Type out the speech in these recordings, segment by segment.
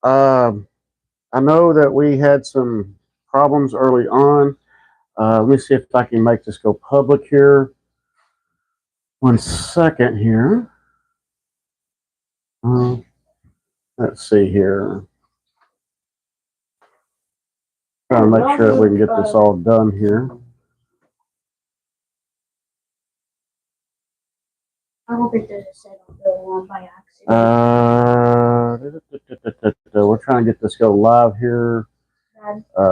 I know that we had some problems early on. Let me see if I can make this go public here. 1 second here. Uh, let's see here. Trying to make sure that we can get this all done here. I hope it doesn't set off the alarm by accident. We're trying to get this go live here.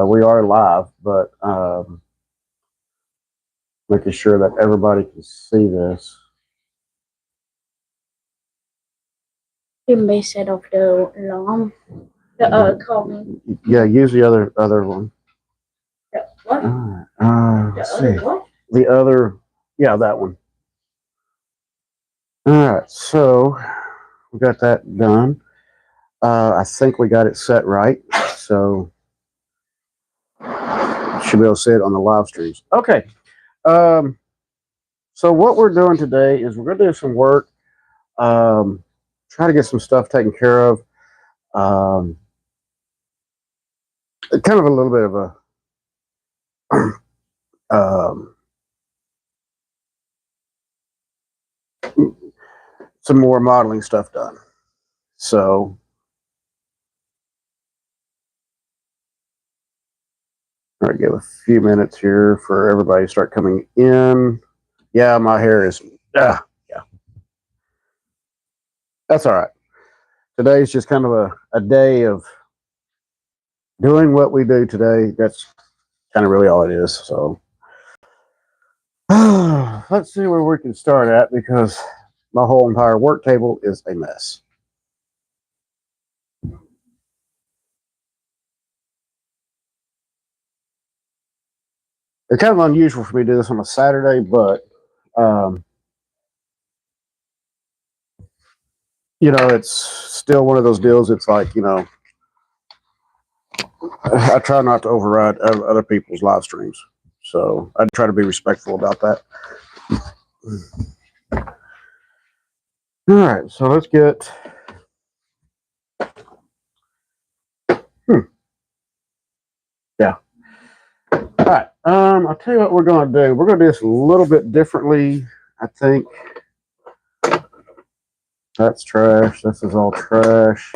We are live, but making sure that everybody can see this. It may set off the alarm. Call me. Yeah, use the other one. What? Let's see. What? The other, yeah, that one. All right, so we got that done. I think we got it set right, so should be able to see it on the live streams. Okay. So what we're doing today is we're going to do some work, try to get some stuff taken care of. Kind of a little bit of a some more modeling stuff done. So all right, give a few minutes here for everybody to start coming in. Yeah, my hair is yeah. That's all right. Today's just kind of a day of doing what we do today. That's kind of really all it is. So let's see where we can start at, because my whole entire work table is a mess. It's kind of unusual for me to do this on a Saturday, but it's still one of those deals. It's like, I try not to override other people's live streams, so I try to be respectful about that. All right, so let's get. Yeah. All right. I'll tell you what we're going to do. We're going to do this a little bit differently, I think. That's trash. This is all trash.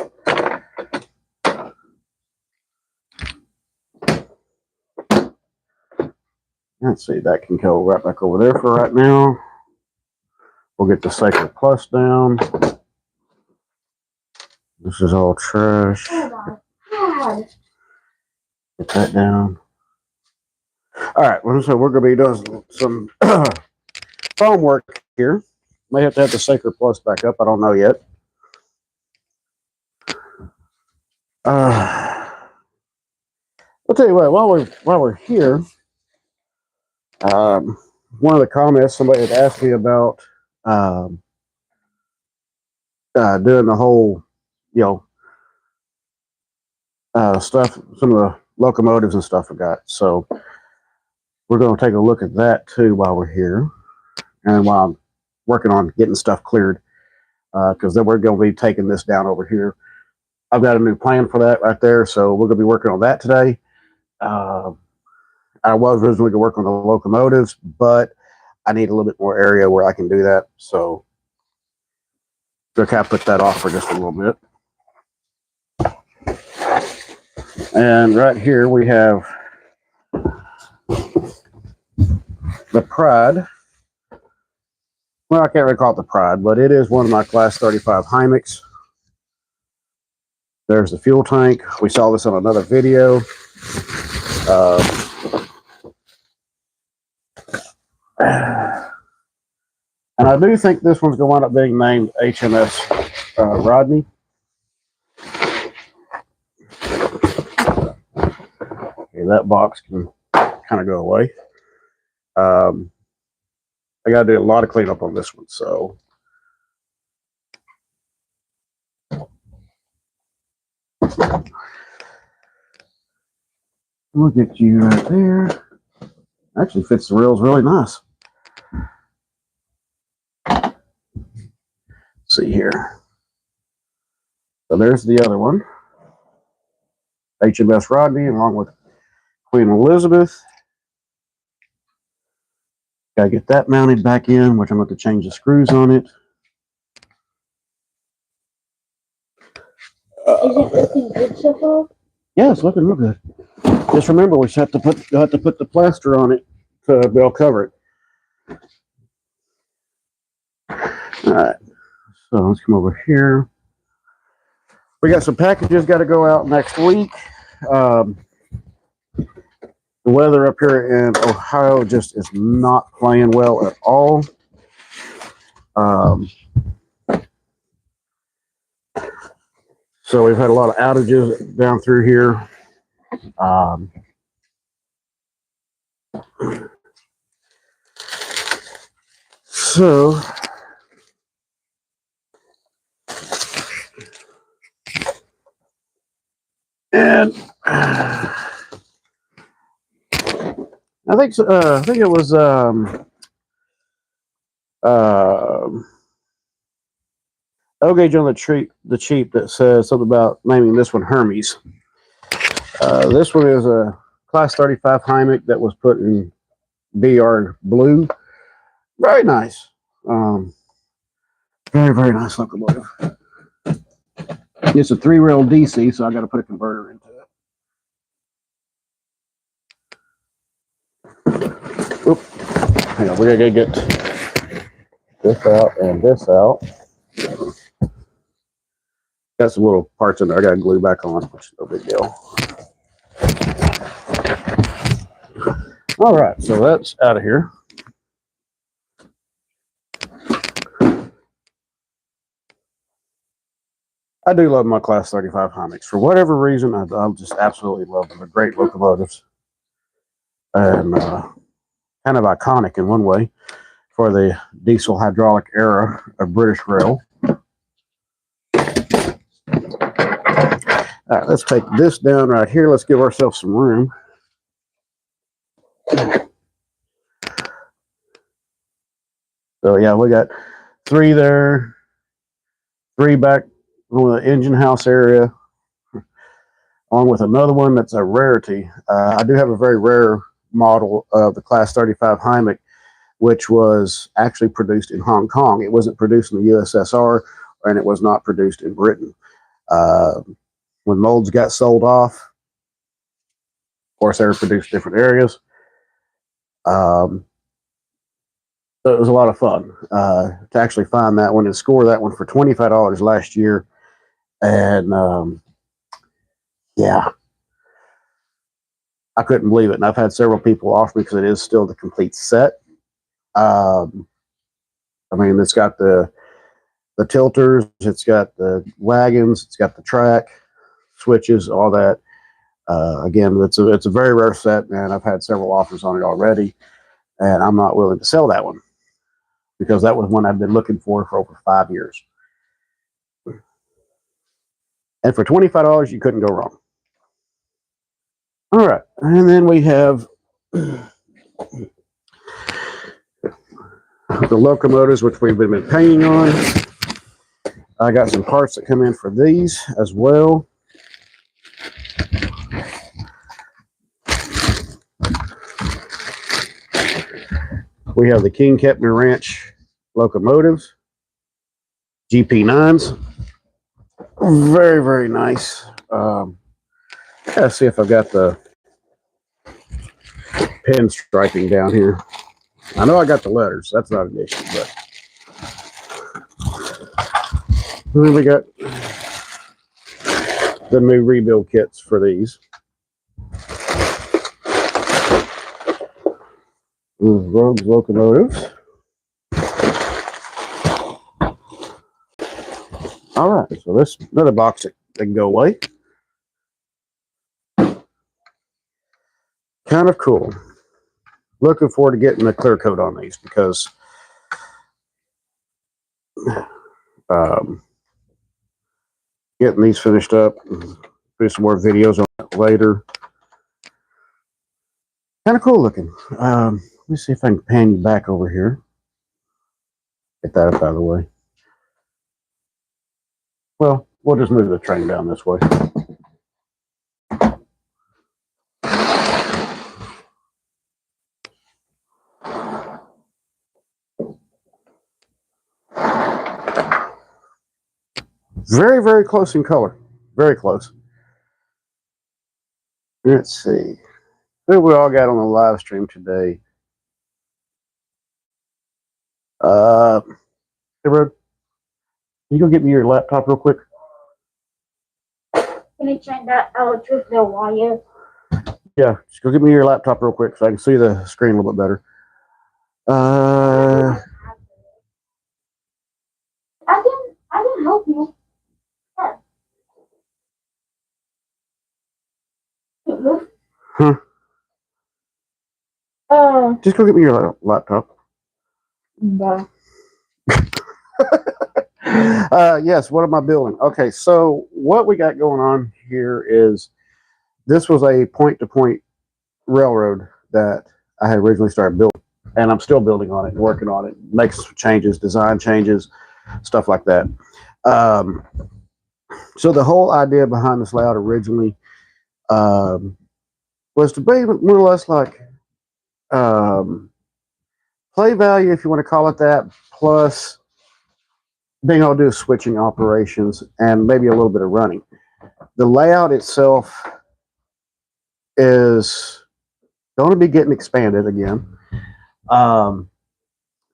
Let's see. That can go right back over there for right now. We'll get the Sacred Plus down. This is all trash. Get that down. All right. So we're going to be doing some foam work here. May have to have the Sacred Plus back up. I don't know yet. I'll tell you what. While we're here, one of the comments somebody had asked me about doing the whole, stuff, some of the locomotives and stuff I got. So we're going to take a look at that too while we're here, and while I'm working on getting stuff cleared, because then we're going to be taking this down over here. I've got a new plan for that right there, so we're going to be working on that today. I was originally going to work on the locomotives, but I need a little bit more area where I can do that, so we'll kind of put that off for just a little bit. And right here we have the Pride. Well, I can't really call it the Pride, but it is one of my Class 35 Heinex. There's the fuel tank. We saw this on another video. And I do think this one's going to wind up being named HMS Rodney. Okay, that box can kind of go away. I got to do a lot of cleanup on this one, so. We'll get you right there. Actually fits the rails really nice. Let's see here. So there's the other one. HMS Rodney, along with Queen Elizabeth. Got to get that mounted back in, which I'm going to change the screws on it. Is it looking good so far? Yeah, it's looking real good. Just remember, we have to put the plaster on it to be able to cover it. All right, so let's come over here. We got some packages got to go out next week. The weather up here in Ohio just is not playing well at all. So we've had a lot of outages down through here. So and I think it was O-Gauge on the cheap that says something about naming this one Hermes. This one is a Class 35 Hymic that was put in BR blue. Very nice. Very, very nice locomotive. It's a 3-rail DC, so I got to put a converter into it. Oop. Hang on, we gotta get this out and this out. Got some little parts in there I gotta glue back on, which is no big deal. All right, so that's out of here. I do love my Class 35 Hymics. For whatever reason, I just absolutely love them. They're great locomotives. And kind of iconic in one way for the diesel hydraulic era of British Rail. All right, let's take this down right here. Let's give ourselves some room. So yeah, we got 3 there, 3 back on the engine house area, along with another one that's a rarity. I do have a very rare model of the Class 35 Hymic, which was actually produced in Hong Kong. It wasn't produced in the USSR, and it was not produced in Britain. When molds got sold off, of course, they were produced in different areas. So it was a lot of fun to actually find that one and score that one for $25 last year. And yeah, I couldn't believe it. And I've had several people offer me because it is still the complete set. I mean, it's got the tilters, it's got the wagons, it's got the track, switches, all that. Again, it's a very rare set, and I've had several offers on it already, and I'm not willing to sell that one because that was one I've been looking for over 5 years. And for $25, you couldn't go wrong. All right, and then we have the locomotives, which we've been painting on. I got some parts that come in for these as well. We have the King Kettner Ranch locomotives, GP9s. Very, very nice. Let's see if I've got the pin striping down here. I know I got the letters. That's not an issue, but then we got the new rebuild kits for these. Rogues locomotives. All right, so this another box that can go away. Kind of cool. Looking forward to getting a clear coat on these because getting these finished up. Do some more videos on that later. Kind of cool looking. Let me see if I can pan you back over here. Get that up out of the way. Well, we'll just move the train down this way. Very, very close in color. Very close. Let's see. Who we all got on the live stream today? Hey, Rod, can you go get me your laptop real quick? Can you check that out with the wire? Yeah, just go get me your laptop real quick so I can see the screen a little bit better. I can help you. Yeah. Huh? Just go get me your laptop. Bye. Yes, what am I building? Okay, so what we got going on here is this was a point-to-point railroad that I had originally started building, and I'm still building on it and working on it, making some changes, design changes, stuff like that. So the whole idea behind this layout originally was to be more or less like play value, if you want to call it that, plus being able to do switching operations and maybe a little bit of running. The layout itself is going to be getting expanded again. And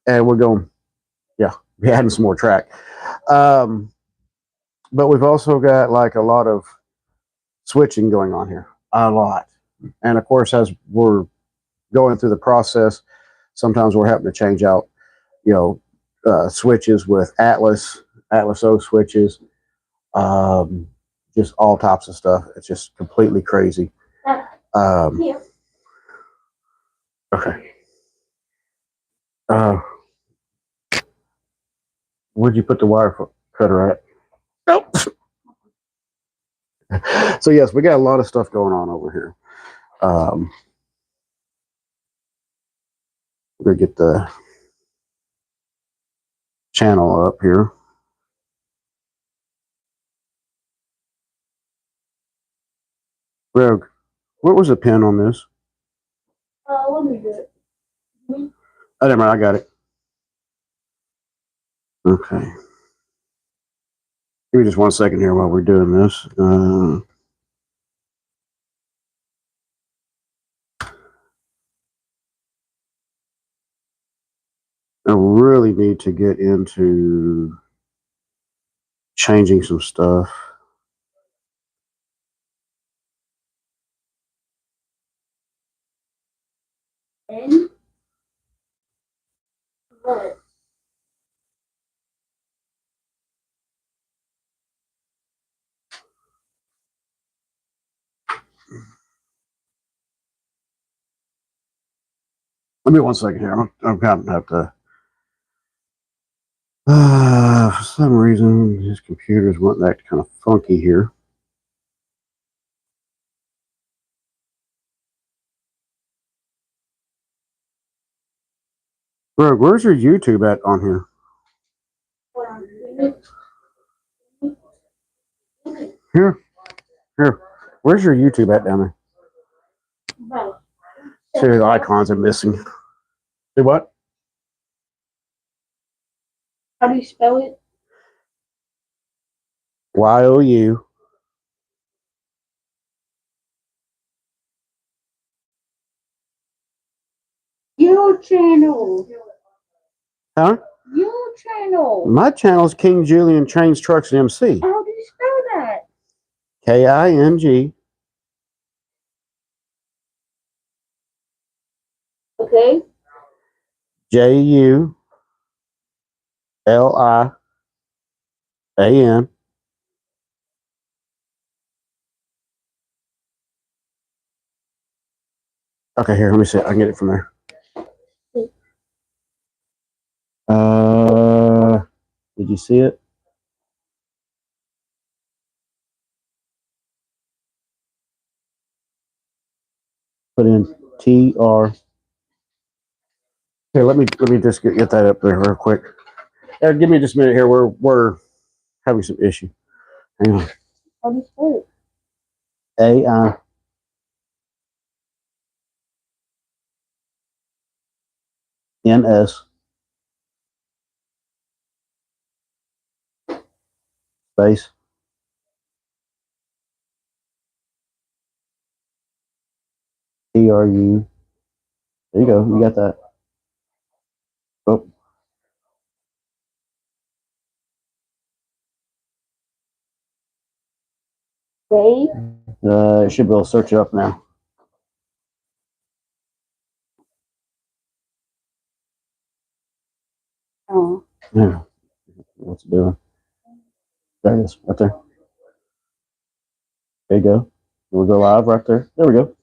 we're going, yeah, we're adding some more track. But we've also got like a lot of switching going on here, a lot. And of course, as we're going through the process, sometimes we're having to change out, switches with Atlas O switches, just all types of stuff. It's just completely crazy. Yeah. Okay. Where'd you put the wire cutter at? Nope. So yes, we got a lot of stuff going on over here. We're gonna get the channel up here. Rogue, what was the pin on this? Let me do it. Oh, never mind, I got it. Okay. Give me just 1 second here while we're doing this. I really need to get into changing some stuff. And what? Let me 1 second here. I'm kind of have to. For some reason, his computer's wanting to act kind of funky here. Rogue, where's your YouTube at on here? Here. Where's your YouTube at down there? See, the icons are missing. See what? How do you spell it? YOU. Your channel. Huh? Your channel. My channel is King Julian Trains, Trucks, and MC. How do you spell that? KING. Okay. JULIAN. Okay, here, let me see. I can get it from there. Did you see it? Put in TR. Here, let me just get that up there real quick. Give me just a minute here. We're having some issue. Hang on. How do you spell it? AINS Space. TRU. There you go. You got that. Oh. Dave? It should be able to search it up now. Oh. Yeah. What's it doing? There it is. Right there. There you go. We'll go live right there. There we go.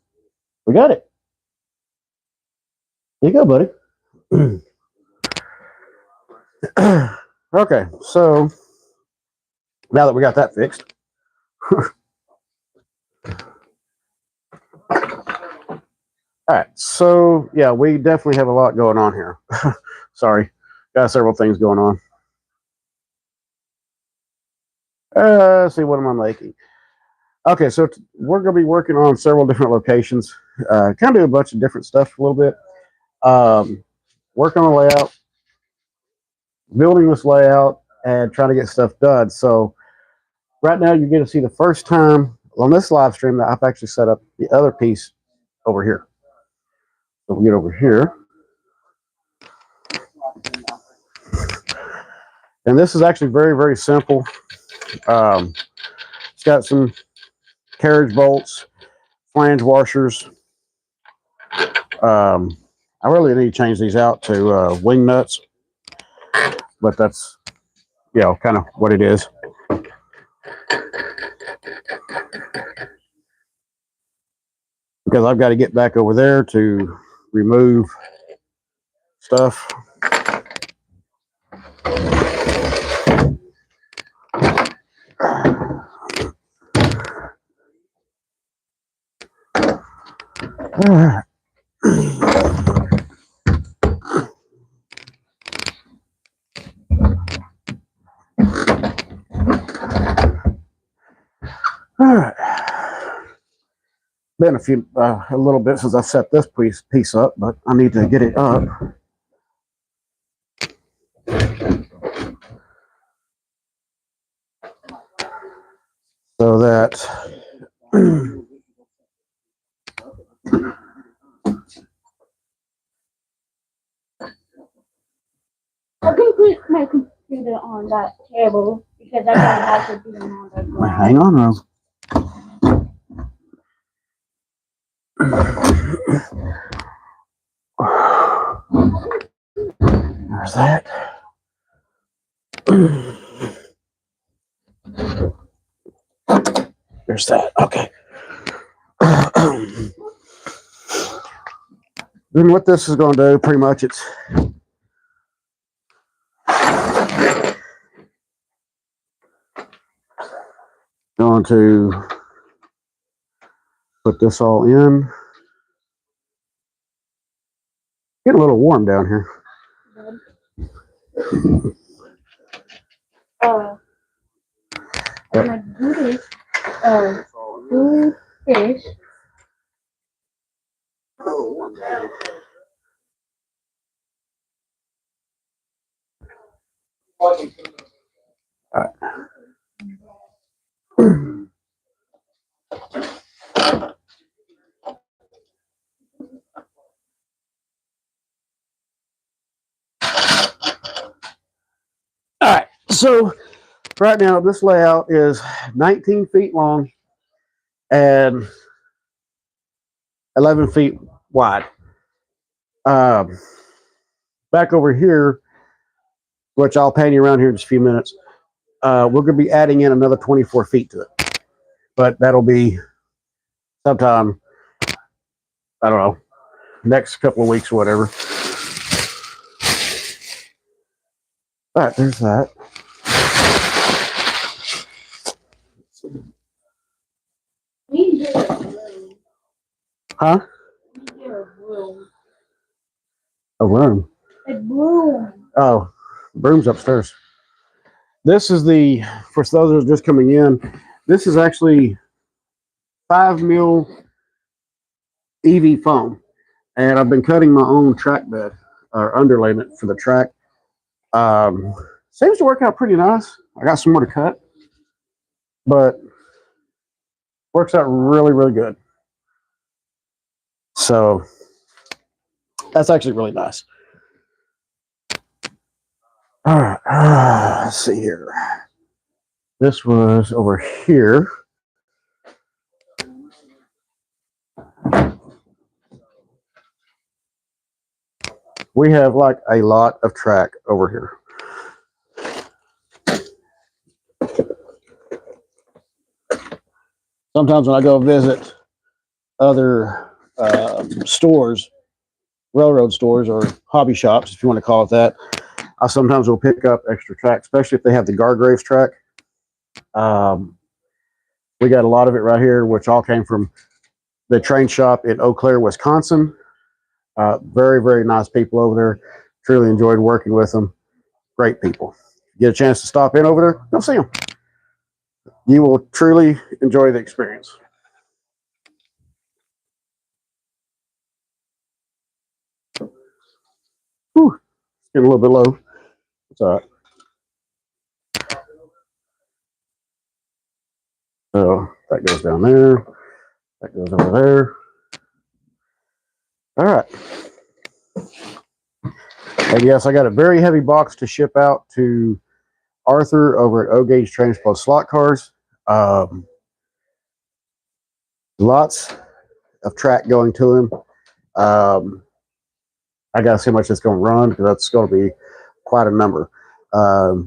We got it. There you go, buddy. Okay, so now that we got that fixed. All right, so yeah, we definitely have a lot going on here. Sorry, got several things going on. Let's see, what am I making? Okay, so we're going to be working on several different locations. Kind of do a bunch of different stuff a little bit. Work on the layout, building this layout, and trying to get stuff done. So right now, you're going to see the first time on this live stream that I've actually set up the other piece over here. So we'll get over here. And this is actually very, very simple. It's got some carriage bolts, flange washers. I really need to change these out to wing nuts, but that's, you know, kind of what it is. Because I've got to get back over there to remove stuff. All right. All right. Been a little bit since I set this piece up, but I need to get it up. So that I can put my computer on that table because I don't have to be on the ground. hang on, Rose. There's that. There's that. Okay. Then what this is going to do, pretty much, it's going to put this all in. Getting a little warm down here. I'm gonna do this. Do this. All right. So right now, this layout is 19 feet long and 11 feet wide. Back over here, which I'll pan you around here in just a few minutes, we're going to be adding in another 24 feet to it. But that'll be sometime, I don't know, next couple of weeks or whatever. All right, there's that. Huh? A room. A broom. Oh, broom's upstairs. This is for those that are just coming in, this is actually 5 mil EV foam. And I've been cutting my own track bed or underlayment for the track. Seems to work out pretty nice. I got some more to cut. but works out really, really good. So that's actually really nice. All right, let's see here. This was over here. We have like a lot of track over here. Sometimes when I go visit other stores, railroad stores or hobby shops, if you want to call it that, I sometimes will pick up extra track, especially if they have the Gargraves track. We got a lot of it right here, which all came from the train shop in Eau Claire, Wisconsin. Very, very nice people over there. Truly enjoyed working with them. Great people. Get a chance to stop in over there, go see them. You will truly enjoy the experience. Whew, getting a little bit low. It's all right. So that goes down there. That goes over there. All right. And yes, I got a very heavy box to ship out to Arthur over at O-Gauge Trains Plus Slot Cars. Lots of track going to him. I got to see how much it's going to run because that's going to be quite a number. I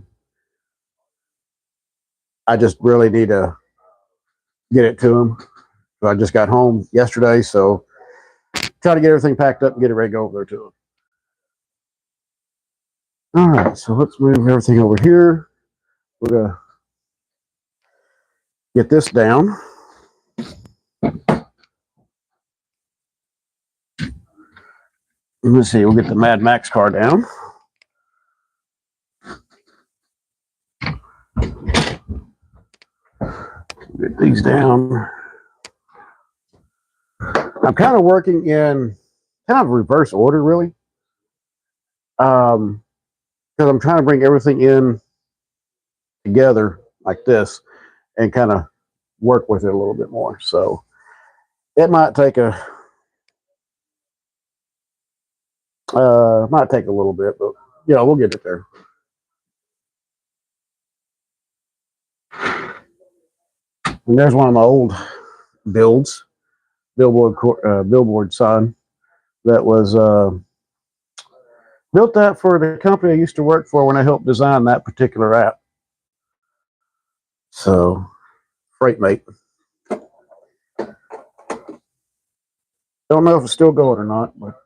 just really need to get it to him. So I just got home yesterday, so try to get everything packed up and get it ready to go over there to him. All right, so let's move everything over here. We're going to get this down. Let's see, we'll get the Mad Max car down. Get these down. I'm kind of working in kind of reverse order, really. Because I'm trying to bring everything in together like this and kind of work with it a little bit more. So it might take a little bit, but yeah, we'll get it there. And there's one of my old builds, billboard sign that was built that for the company I used to work for when I helped design that particular app. So, Freightmate. Don't know if it's still going or not, but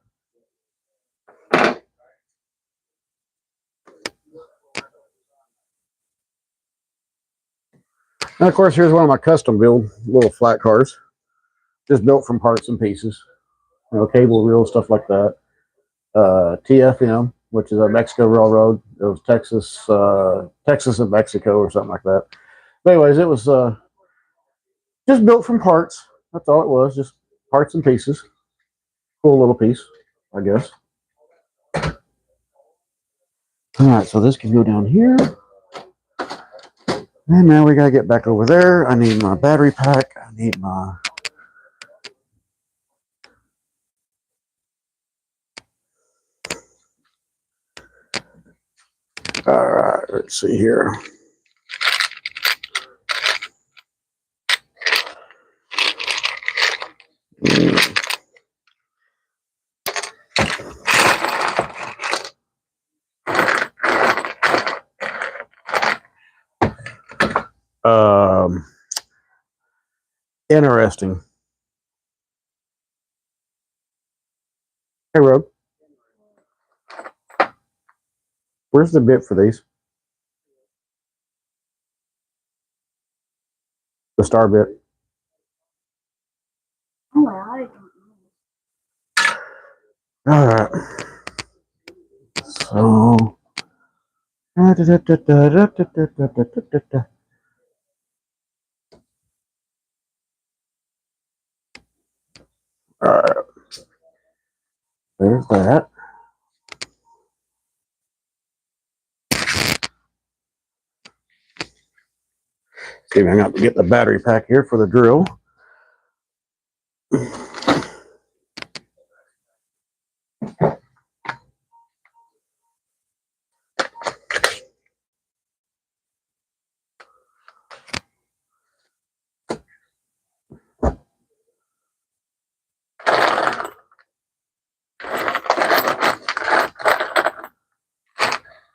and of course, here's one of my custom build little flat cars, just built from parts and pieces. You know, cable reel, stuff like that. TFM, which is a Mexico railroad. It was Texas and Mexico or something like that. But anyways, it was just built from parts. That's all it was, just parts and pieces. Cool little piece, I guess. All right, so this can go down here. And now we got to get back over there. I need my battery pack. I need my... All right, let's see here. Interesting. Hey, Rob. Where's the bit for these? The star bit. Oh, I don't know. All right. So. All right. There's that. See, I got to get the battery pack here for the drill.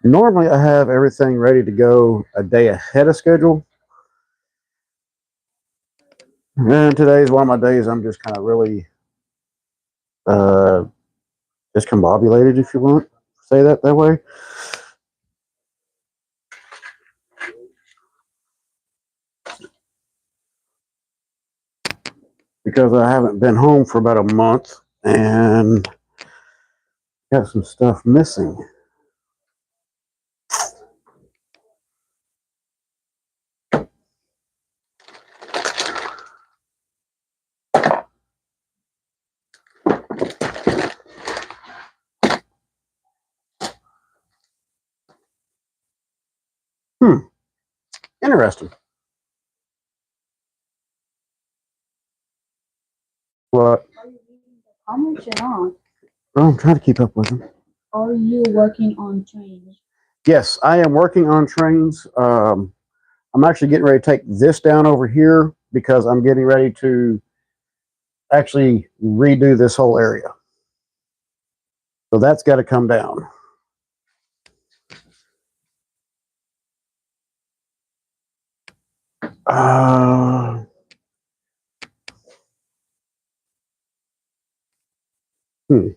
Normally, I have everything ready to go a day ahead of schedule. And today's one of my days I'm just kind of really discombobulated, if you want to say that way. Because I haven't been home for about a month and got some stuff missing. Interesting. What? Are you reading the comments or not? Oh, I'm trying to keep up with them. Are you working on trains? Yes, I am working on trains. I'm actually getting ready to take this down over here because I'm getting ready to actually redo this whole area. So that's got to come down. Hmm.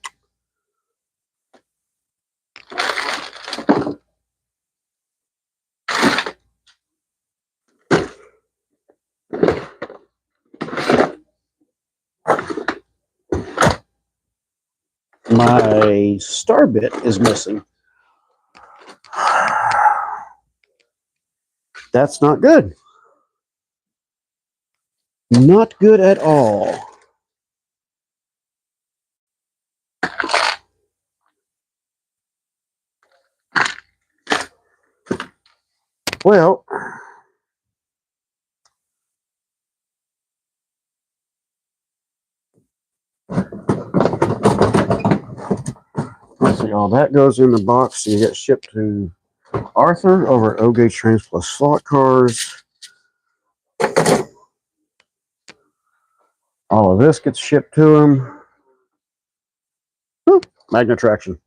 My star bit is missing. That's not good. Not good at all. Well, let's see. All that goes in the box. So you get shipped to Arthur over at O-Gauge Trains Plus Slot Cars. All of this gets shipped to him. Magna Traction.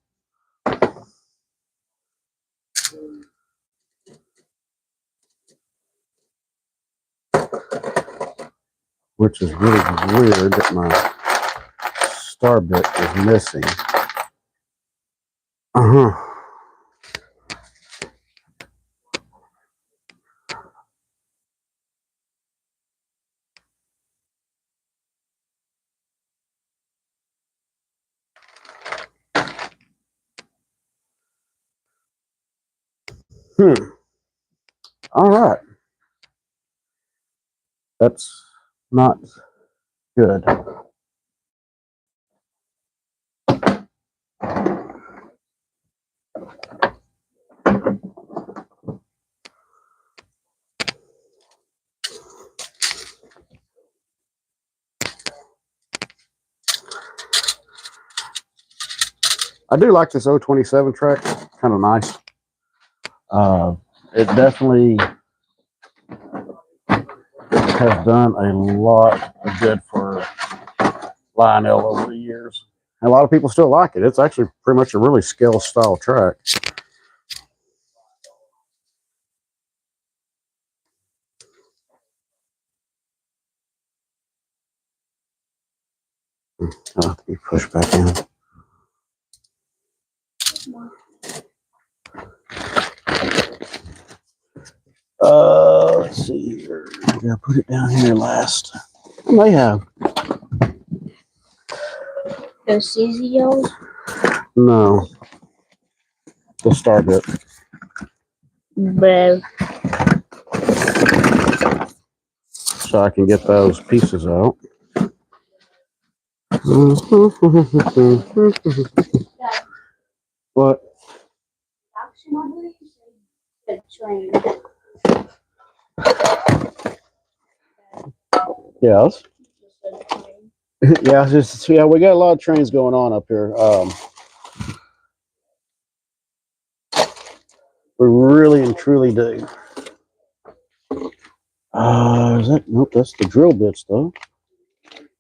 Which is really weird that my star bit is missing. All right. That's not good. I do like this 027 track. Kind of nice. It definitely has done a lot of good for Lionel over the years. And a lot of people still like it. It's actually pretty much a really scale style track. I'll have to be pushed back in. Let's see here. I gotta put it down here last. I may have. The CZOs? No. The star bit. Bro. So I can get those pieces out. What? The train. Yes. Yeah, we got a lot of trains going on up here. We really and truly do. Is that nope? That's the drill bits though.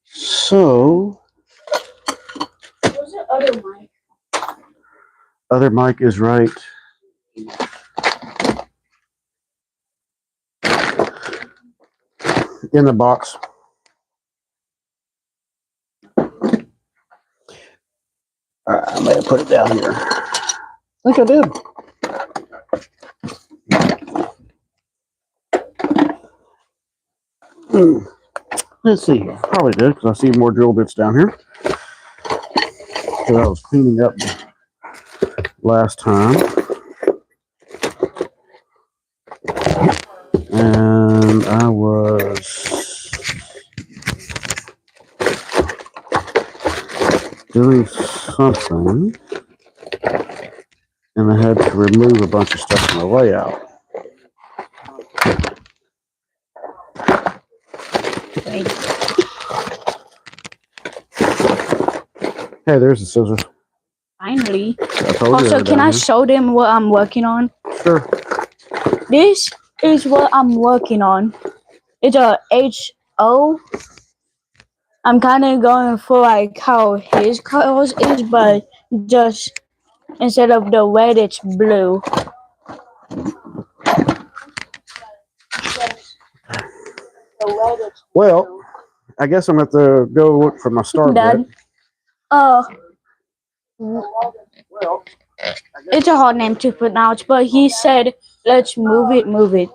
So, Where's the other mic? other mic is right in the box. I may have put it down here. I think I did. Let's see. Probably did because I see more drill bits down here. Because I was cleaning up last time. And I was doing something. And I had to remove a bunch of stuff from the layout. Hey, there's the scissors. Finally. Also, can I show them what I'm working on? Sure. This is what I'm working on. It's a HO. I'm kind of going for like how his colors is, but just instead of the red, it's blue. Well, I guess I'm going to have to go look for my star bit. It's a hard name to pronounce, but he said, let's move it. It's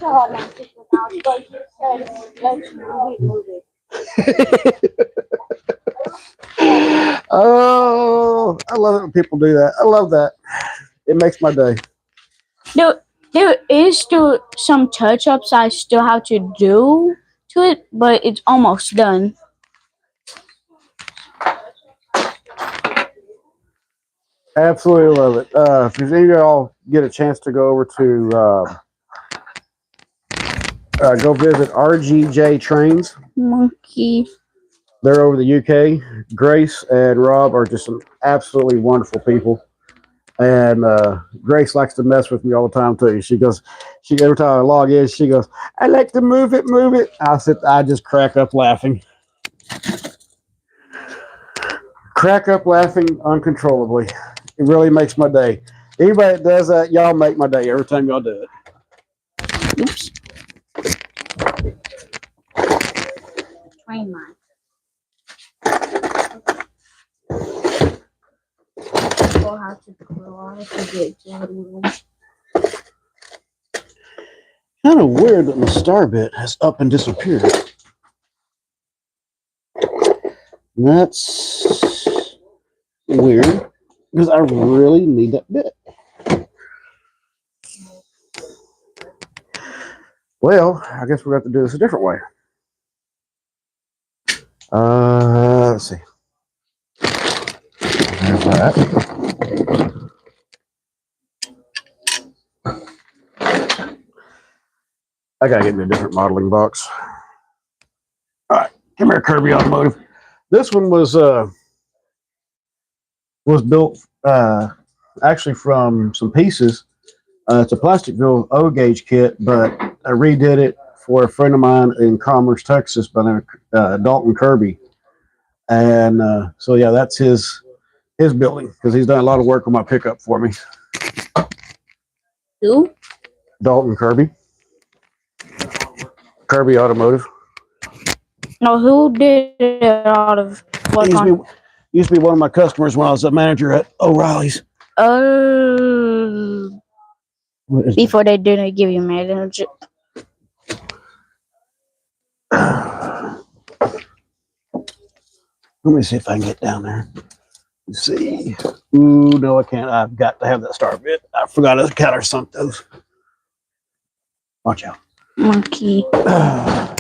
a hard name to pronounce, but he said, let's move it. Oh, I love it when people do that. I love that. It makes my day. There is still some touch-ups I still have to do to it, but it's almost done. Absolutely love it. If any of y'all get a chance to go over to go visit RGJ Trains. Monkey. They're over the UK. Grace and Rob are just some absolutely wonderful people. And Grace likes to mess with me all the time too. She every time I log in, she goes, "I like to move it." I just crack up laughing. Crack up laughing uncontrollably. It really makes my day. Anybody that does that, y'all make my day every time y'all do it. Oops. Train line. We'll have to crawl to get to the room. Kind of weird that my star bit has up and disappeared. That's weird because I really need that bit. Well, I guess we're going to have to do this a different way. Let's see. There's that. I gotta get me a different modeling box. All right, come here, Kirby Automotive. This one was built actually from some pieces. It's a Plasticville O gauge kit, but I redid it for a friend of mine in Commerce, Texas, by name Dalton Kirby. And so yeah, that's his building because he's done a lot of work on my pickup for me. Who? Dalton Kirby. Kirby Automotive. No, who did it out of what? Used to be one of my customers when I was a manager at O'Reilly's. Before they didn't give you manager. Let me see if I can get down there. Let's see. Ooh, no, I can't. I've got to have that star bit. I forgot to countersunk those. Watch out. Monkey. Ow.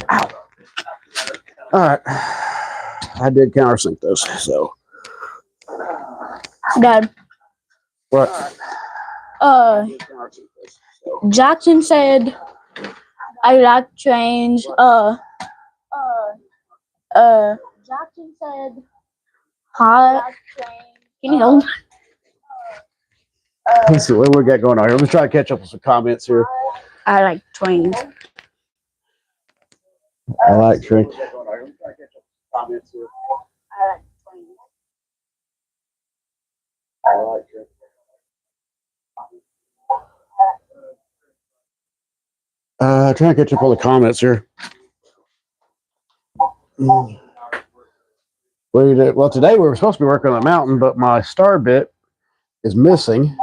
All right. I did countersink those, so. Dad. What? Jackson said, I like trains. Jackson said, hi. Can you hold? Let's see what we got going on here. Let's try to catch up with some comments here. I like trains. I like trains. Trying to catch up all the comments here. Well, today we were supposed to be working on the mountain, but my star bit is missing.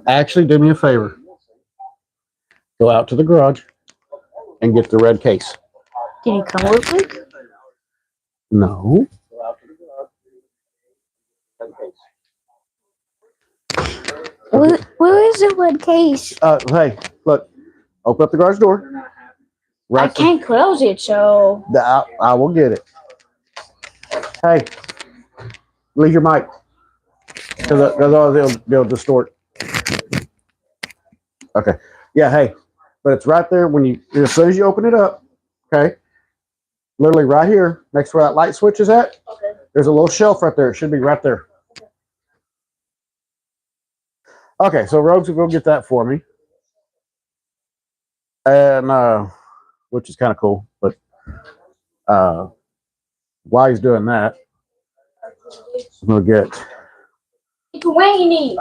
Actually, do me a favor. Go out to the garage and get the red case. Can you come real quick? No. Where is the red case? Hey, look. Open up the garage door. I can't close it, so. I will get it. Hey, leave your mic. Because they'll distort. Okay. Yeah, hey. But it's right there as soon as you open it up, okay? Literally right here, next to where that light switch is at. Okay. There's a little shelf right there. It should be right there. Okay, so Rogues will go get that for me. And which is kind of cool, but while he's doing that, we'll get. It's raining.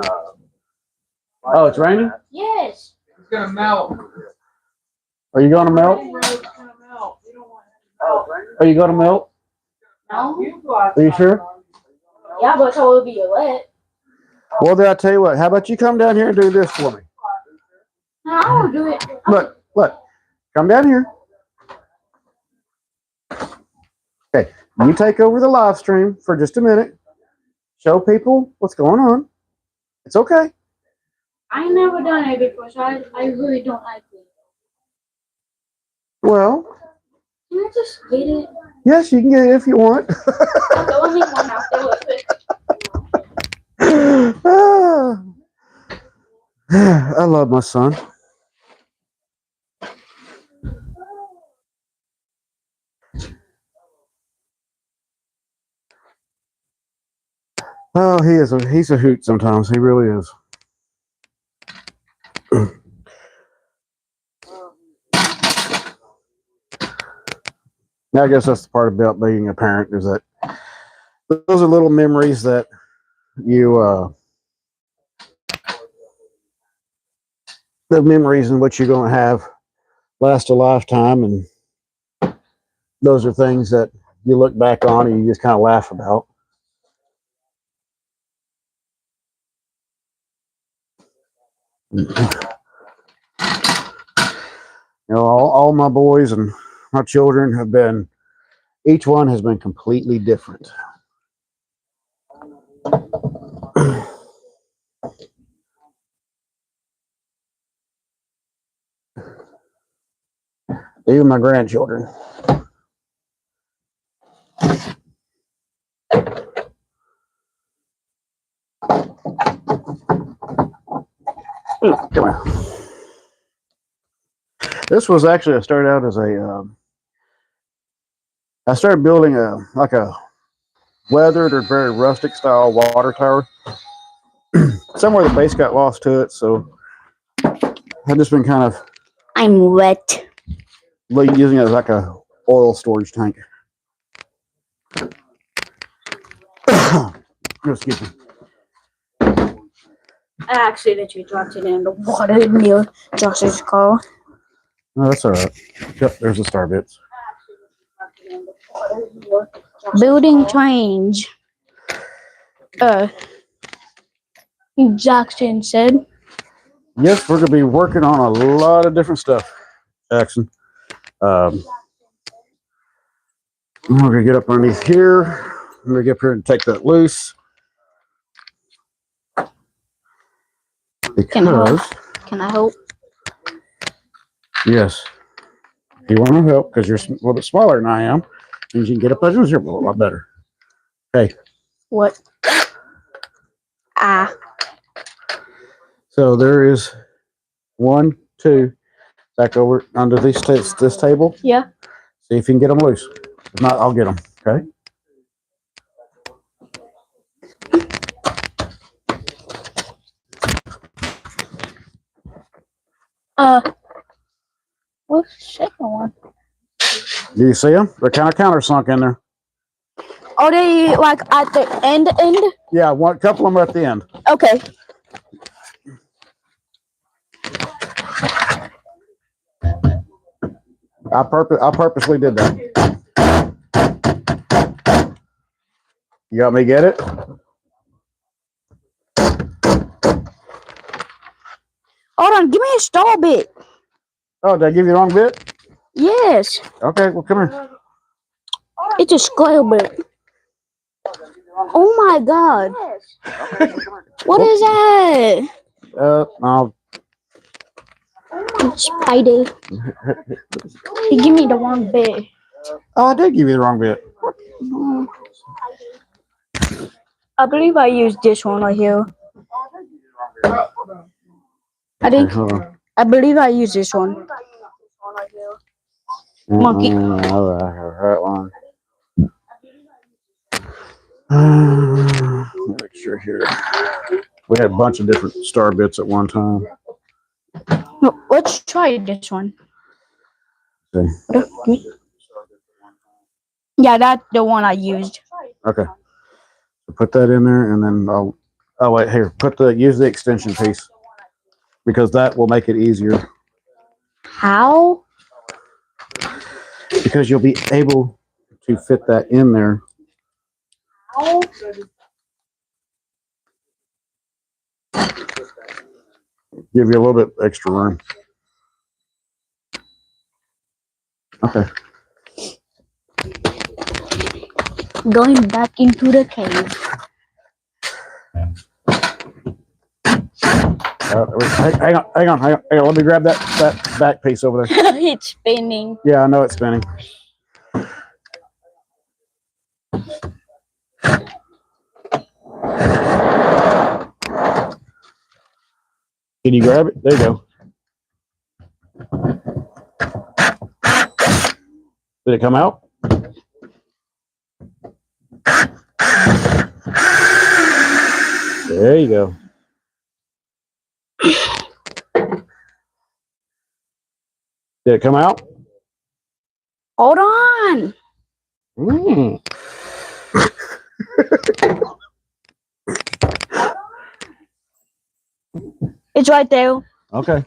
Oh, it's raining? Yes. It's gonna melt. Are you going to melt? Are you going to melt? No. Are you sure? Yeah, but so it'll be wet. Well, then I tell you what. How about you come down here and do this for me? No, I won't do it. Look. Come down here. Okay, you take over the live stream for just a minute. Show people what's going on. It's okay. I never done it before, so I really don't like it. Well, can I just get it? Yes, you can get it if you want. Okay, let me one out there with it. I love my son. Oh, he's a hoot sometimes. He really is. I guess that's the part about being a parent is that those are little memories that you the memories in which you're going to have last a lifetime, and those are things that you look back on and you just kind of laugh about. You know, all my boys and my children have been, each one has been completely different. Even my grandchildren. Come on. This was actually, I started out as I started building a weathered or very rustic style water tower. Somewhere the base got lost to it, so I've just been kind of. I'm wet. Using it as like a oil storage tank. Excuse me. I accidentally dropped it in the water near Josh's car. No, that's all right. Yep, there's the star bits. Building trains. Jackson said. Yes, we're going to be working on a lot of different stuff, Jackson. We're going to get up underneath here. I'm going to get up here and take that loose. Because, can I help? Yes. If you want to help, because you're a little bit smaller than I am, means you can get up there a lot better. Okay. What? Ah. So there is 1, 2 back over under this table. Yeah. See if you can get them loose. If not, I'll get them. Okay. What's the second one? Do you see them? They're kind of countersunk in there. Are they like at the end? Yeah, one couple of them are at the end. Okay. I purposely did that. You got me get it? Hold on, give me a star bit. Oh, did I give you the wrong bit? Yes. Okay, well, come here. It's a square bit. Oh my god. What is that? No. Spider. You give me the wrong bit. Oh, I did give you the wrong bit. I believe I used this one right here. I believe I used this one. Monkey. That one. Make sure here. We had a bunch of different star bits at one time. No, let's try this one. Okay. Yeah, that's the one I used. Okay. So put that in there, and then I'll. Oh wait, here. Use the extension piece because that will make it easier. How? Because you'll be able to fit that in there. Give you a little bit extra room. Okay. Going back into the cave. Hang on. Let me grab that back piece over there. It's spinning. Yeah, I know it's spinning. Can you grab it? There you go. Did it come out? There you go. Did it come out? Hold on. It's right there. Okay.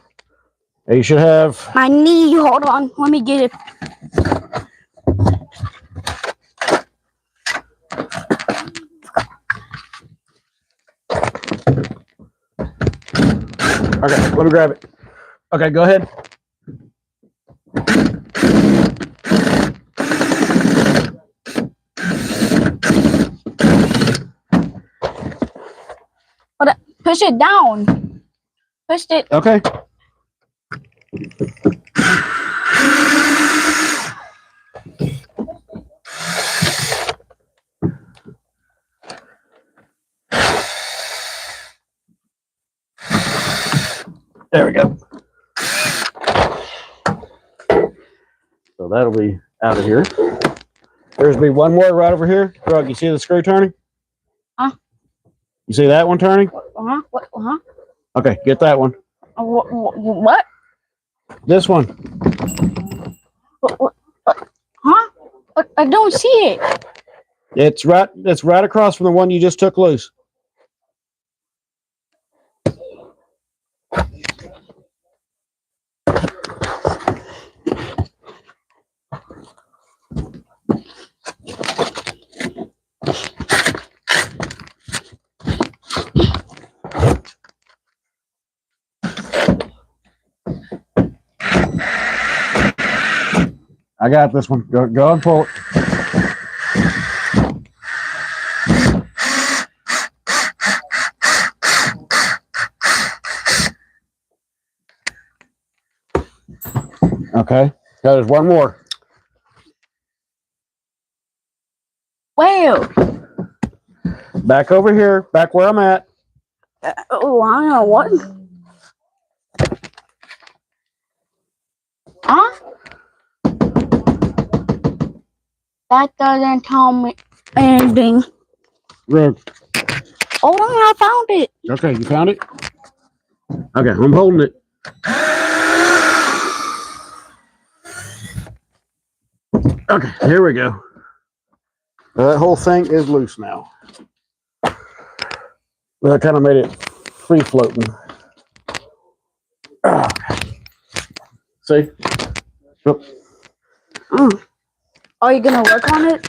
You should have. My knee. Hold on. Let me get it. Okay, let me grab it. Okay, go ahead. Push it down. Push it. Okay. There we go. So that'll be out of here. There's be one more right over here. Rug, you see the screw turning? Huh? You see that one turning? Uh-huh. What? Uh-huh. Okay, get that one. What? This one. What? Huh? I don't see it. It's right across from the one you just took loose. I got this one. Go and pull it. Okay. Now there's one more. Where? Back over here. Back where I'm at. Oh, I don't know what. Huh? That doesn't tell me anything. Look. Hold on, I found it. Okay, you found it? Okay, I'm holding it. Okay, here we go. That whole thing is loose now. Well, I kind of made it free floating. See? Yep. Are you gonna work on it?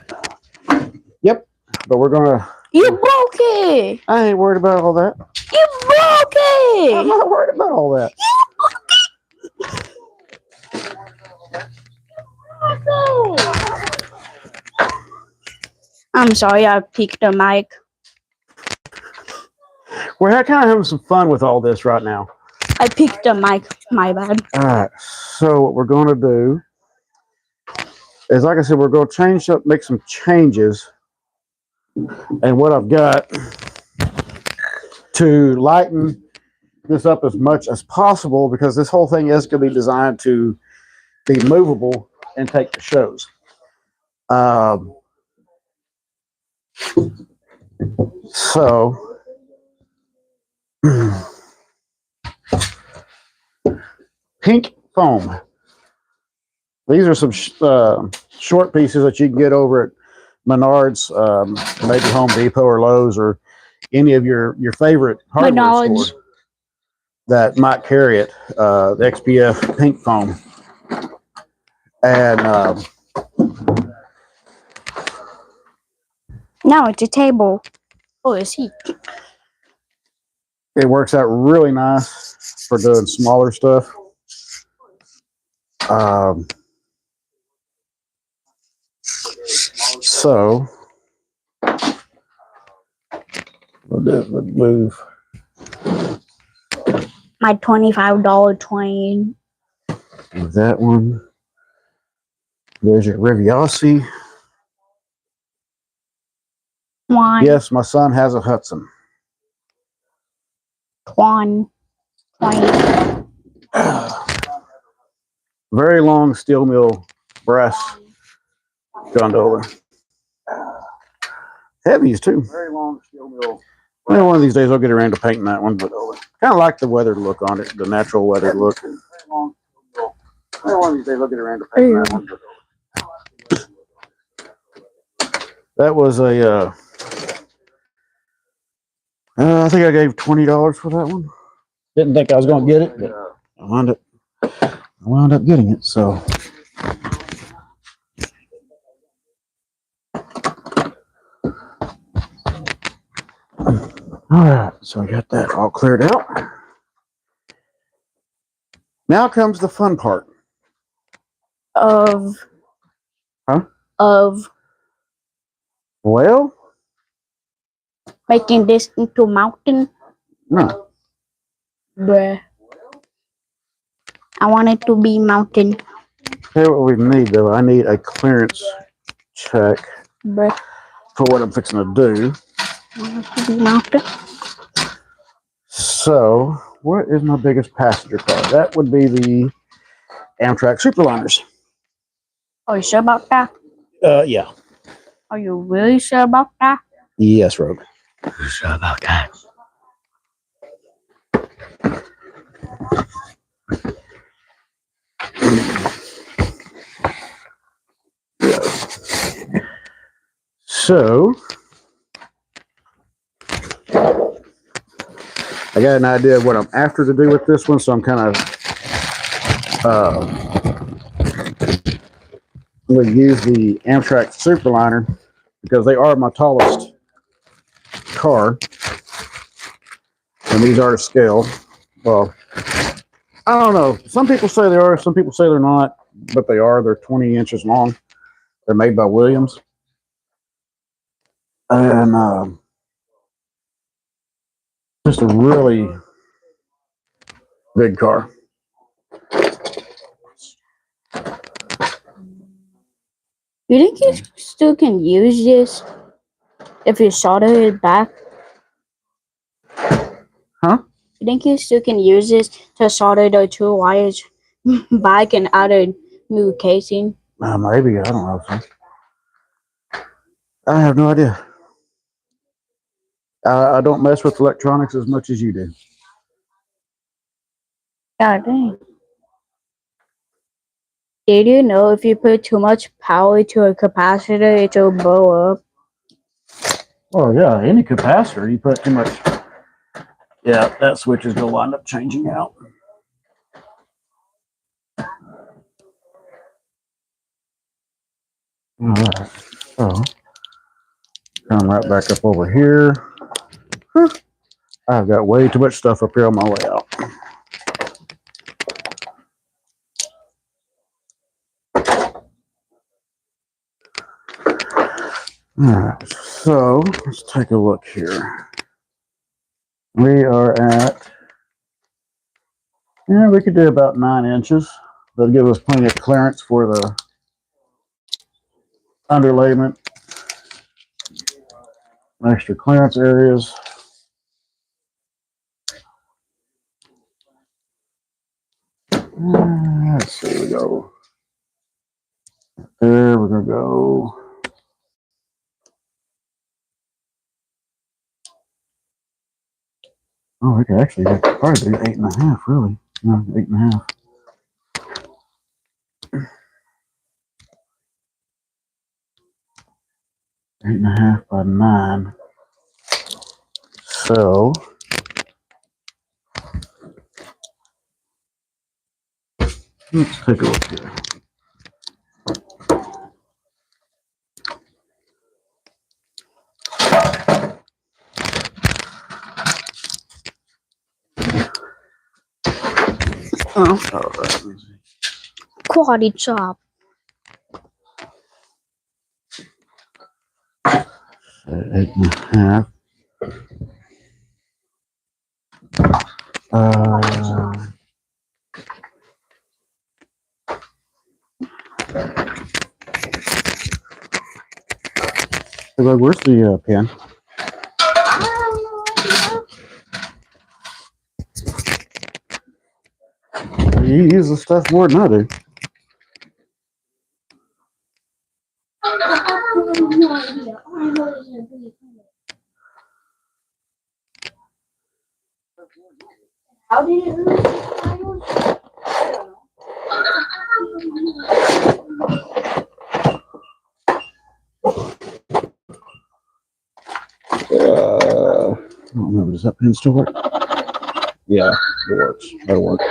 Yep. But we're gonna. You broke it. I ain't worried about all that. You broke it. I'm not worried about all that. I'm sorry, I peeked the mic. We're kind of having some fun with all this right now. I peeked the mic. My bad. All right. So what we're going to do is, like I said, we're going to change up, make some changes, and what I've got to lighten this up as much as possible, because this whole thing is going to be designed to be movable and take the shows. So pink foam. These are some short pieces that you can get over at Menards, maybe Home Depot or Lowe's, or any of your favorite hardware stores that might carry it. The XPF pink foam. And now it's a table. Oh, it's heat. It works out really nice for doing smaller stuff. So we'll move my $25 20. with that one. There's your Riviossi. One. Yes, my son has a Hudson. 20. Very long steel mill brass gondola. Heavies too. Very long steel mill. Well, one of these days I'll get around to painting that one, but kind of like the weathered look on it, the natural weathered look. Well, one of these days I'll get around to painting that one. That was a. I think I gave $20 for that one. Didn't think I was going to get it, but I wound up getting it. So. All right, so I got that all cleared out. Now comes the fun part. Of. Well, making this into a mountain. No. Bruh. I want it to be mountain. Here's what we need, though. I need a clearance check Bruh. for what I'm fixing to do. I want it to be mountain. So, what is my biggest passenger car? That would be the Amtrak Superliners. Are you sure about that? Yeah. Are you really sure about that? Yes, Rogue. You sure about that? So, I got an idea of what I'm after to do with this one, so I'm kind of going to use the Amtrak Superliner because they are my tallest car, and these are to scale. Well, I don't know. Some people say they are, some people say they're not, but they are. They're 20 inches long. They're made by Williams. And just a really big car. You think you still can use this if you solder it back? Huh? You think you still can use this to solder the two wires back and add a new casing? Maybe. I don't know. So. I have no idea. I don't mess with electronics as much as you do. God dang. Did you know if you put too much power to a capacitor, it will blow up? Oh yeah, any capacitor you put too much. Yeah, that switch is gonna wind up changing out. All right, so come right back up over here. I've got way too much stuff up here on my way out. All right, so let's take a look here. We are at, yeah, we could do about 9 inches. That'll give us plenty of clearance for the underlayment, extra clearance areas. Let's see, we go there, we're gonna go. Oh, we could actually probably do 8.5, really. No, 8.5. 8.5 by 9. So let's take a look here. Oh, all right. Quality job. 8.5. Where's the pen? You use the stuff more than I do. How did it lose? I don't remember. Does that pen still work? Yeah, it works. That'll work.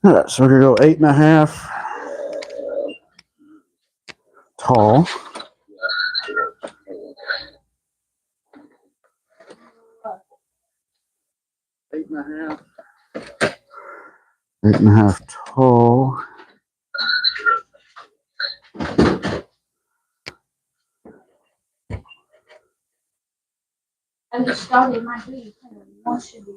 All right, so we're gonna go 8.5 tall. 8.5. 8.5 tall. And the started my dream. What should be?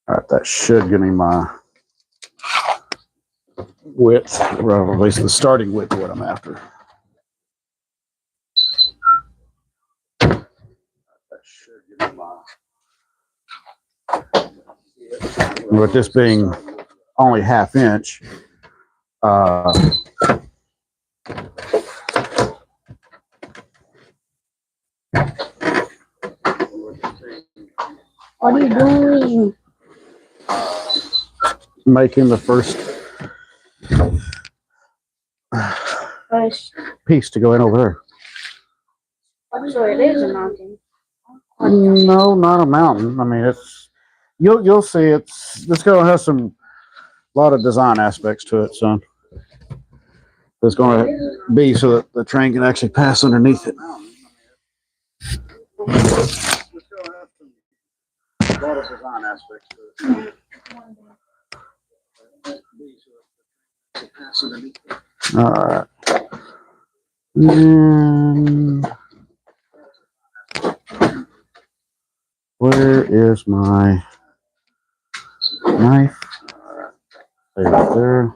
All right, that should give me my width, or at least the starting width of what I'm after. That should give me my. With this being only 1/2 inch, What are you doing? making the first First. piece to go in over there. So it is a mountain. No, not a mountain. I mean, you'll see. It's going to have a lot of design aspects to it, son. It's going to be so that the train can actually pass underneath it. A lot of design aspects to it. All right. And where is my knife? Stay right there.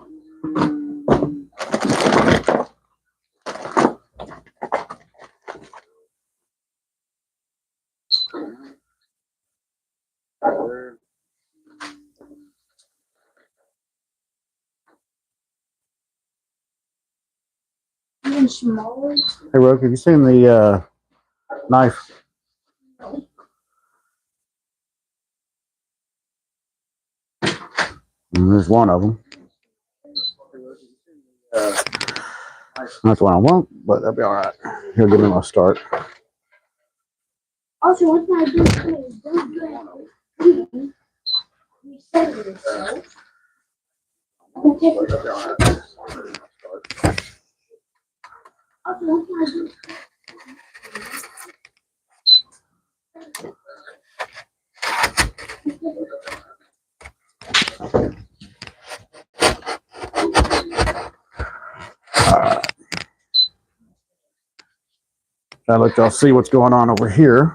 Even smaller. Hey, Roke, have you seen the knife? And there's one of them. That's what I want, but that'll be all right. He'll give me my start. Also, one thing I do is don't do it. We said it so. Also, one thing I do. I'll let y'all see what's going on over here.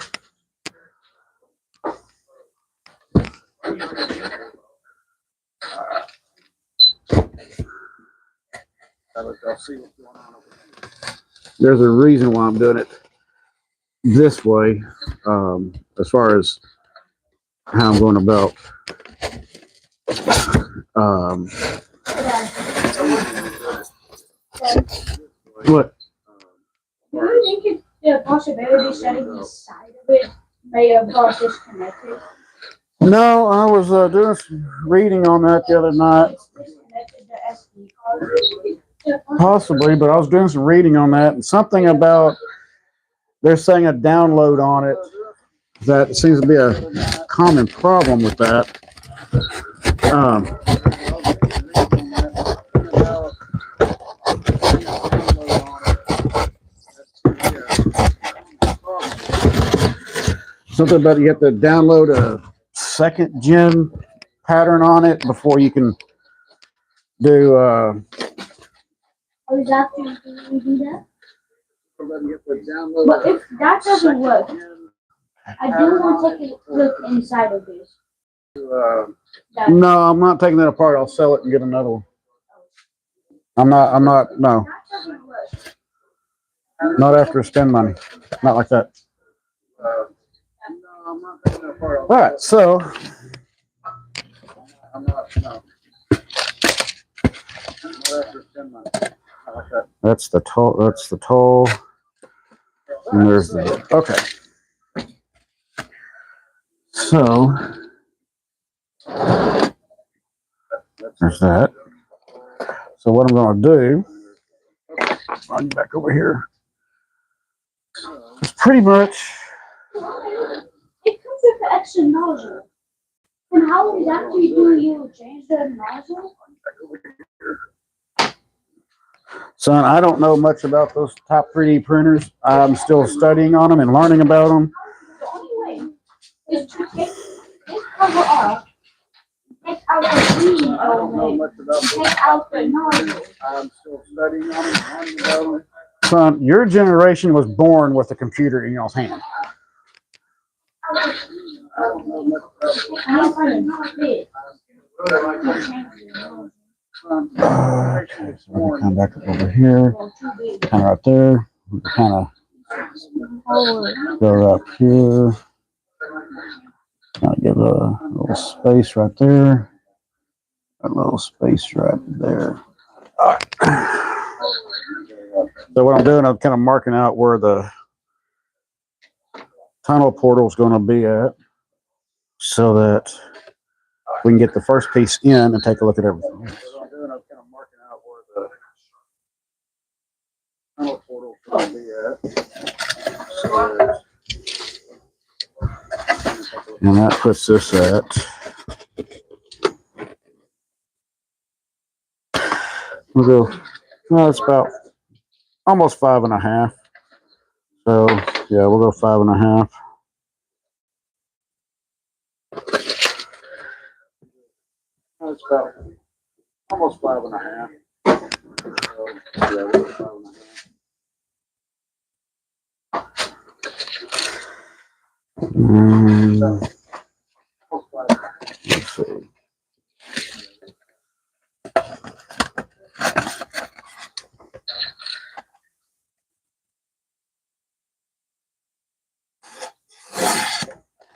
There's a reason why I'm doing it this way, as far as how I'm going about. What? Do you think the possibility setting the side of it may have got disconnected? No, I was doing some reading on that the other night. Disconnected the SD card? Possibly, but I was doing some reading on that, and something about they're saying a download on it. That seems to be a common problem with that. Something about you have to download a second gen pattern on it before you can do. Oh, is that we do that? But if that doesn't work, I do want to take a look inside of this. No, I'm not taking that apart. I'll sell it and get another one. I'm not. No, not after I spend money. Not like that. All right, so. That's the toll. That's the toll. And there's the. Okay. So. There's that. So what I'm going to do, run you back over here, is pretty much. It comes with the extra nozzle. And how exactly do you change the nozzle? Son, I don't know much about those top 3D printers. I'm still studying on them and learning about them. The only way is to take this cover off, take out the green element, take out the nozzle. I'm still studying on them and learning about them. Son, your generation was born with a computer in y'all's hand. I don't find it. Okay, so we're gonna come back up over here, kind of right there. We kind of go up here. Kind of give a little space right there. A little space right there. All right. So what I'm doing, I'm kind of marking out where the tunnel portal is going to be at, so that we can get the first piece in and take a look at everything. So what I'm doing, I'm kind of marking out where the tunnel portal is going to be at, And that puts this at, we'll go, well, it's about almost 5.5. So yeah, we'll go 5.5. That's about almost 5.5. So yeah, we'll go 5.5. Let's see.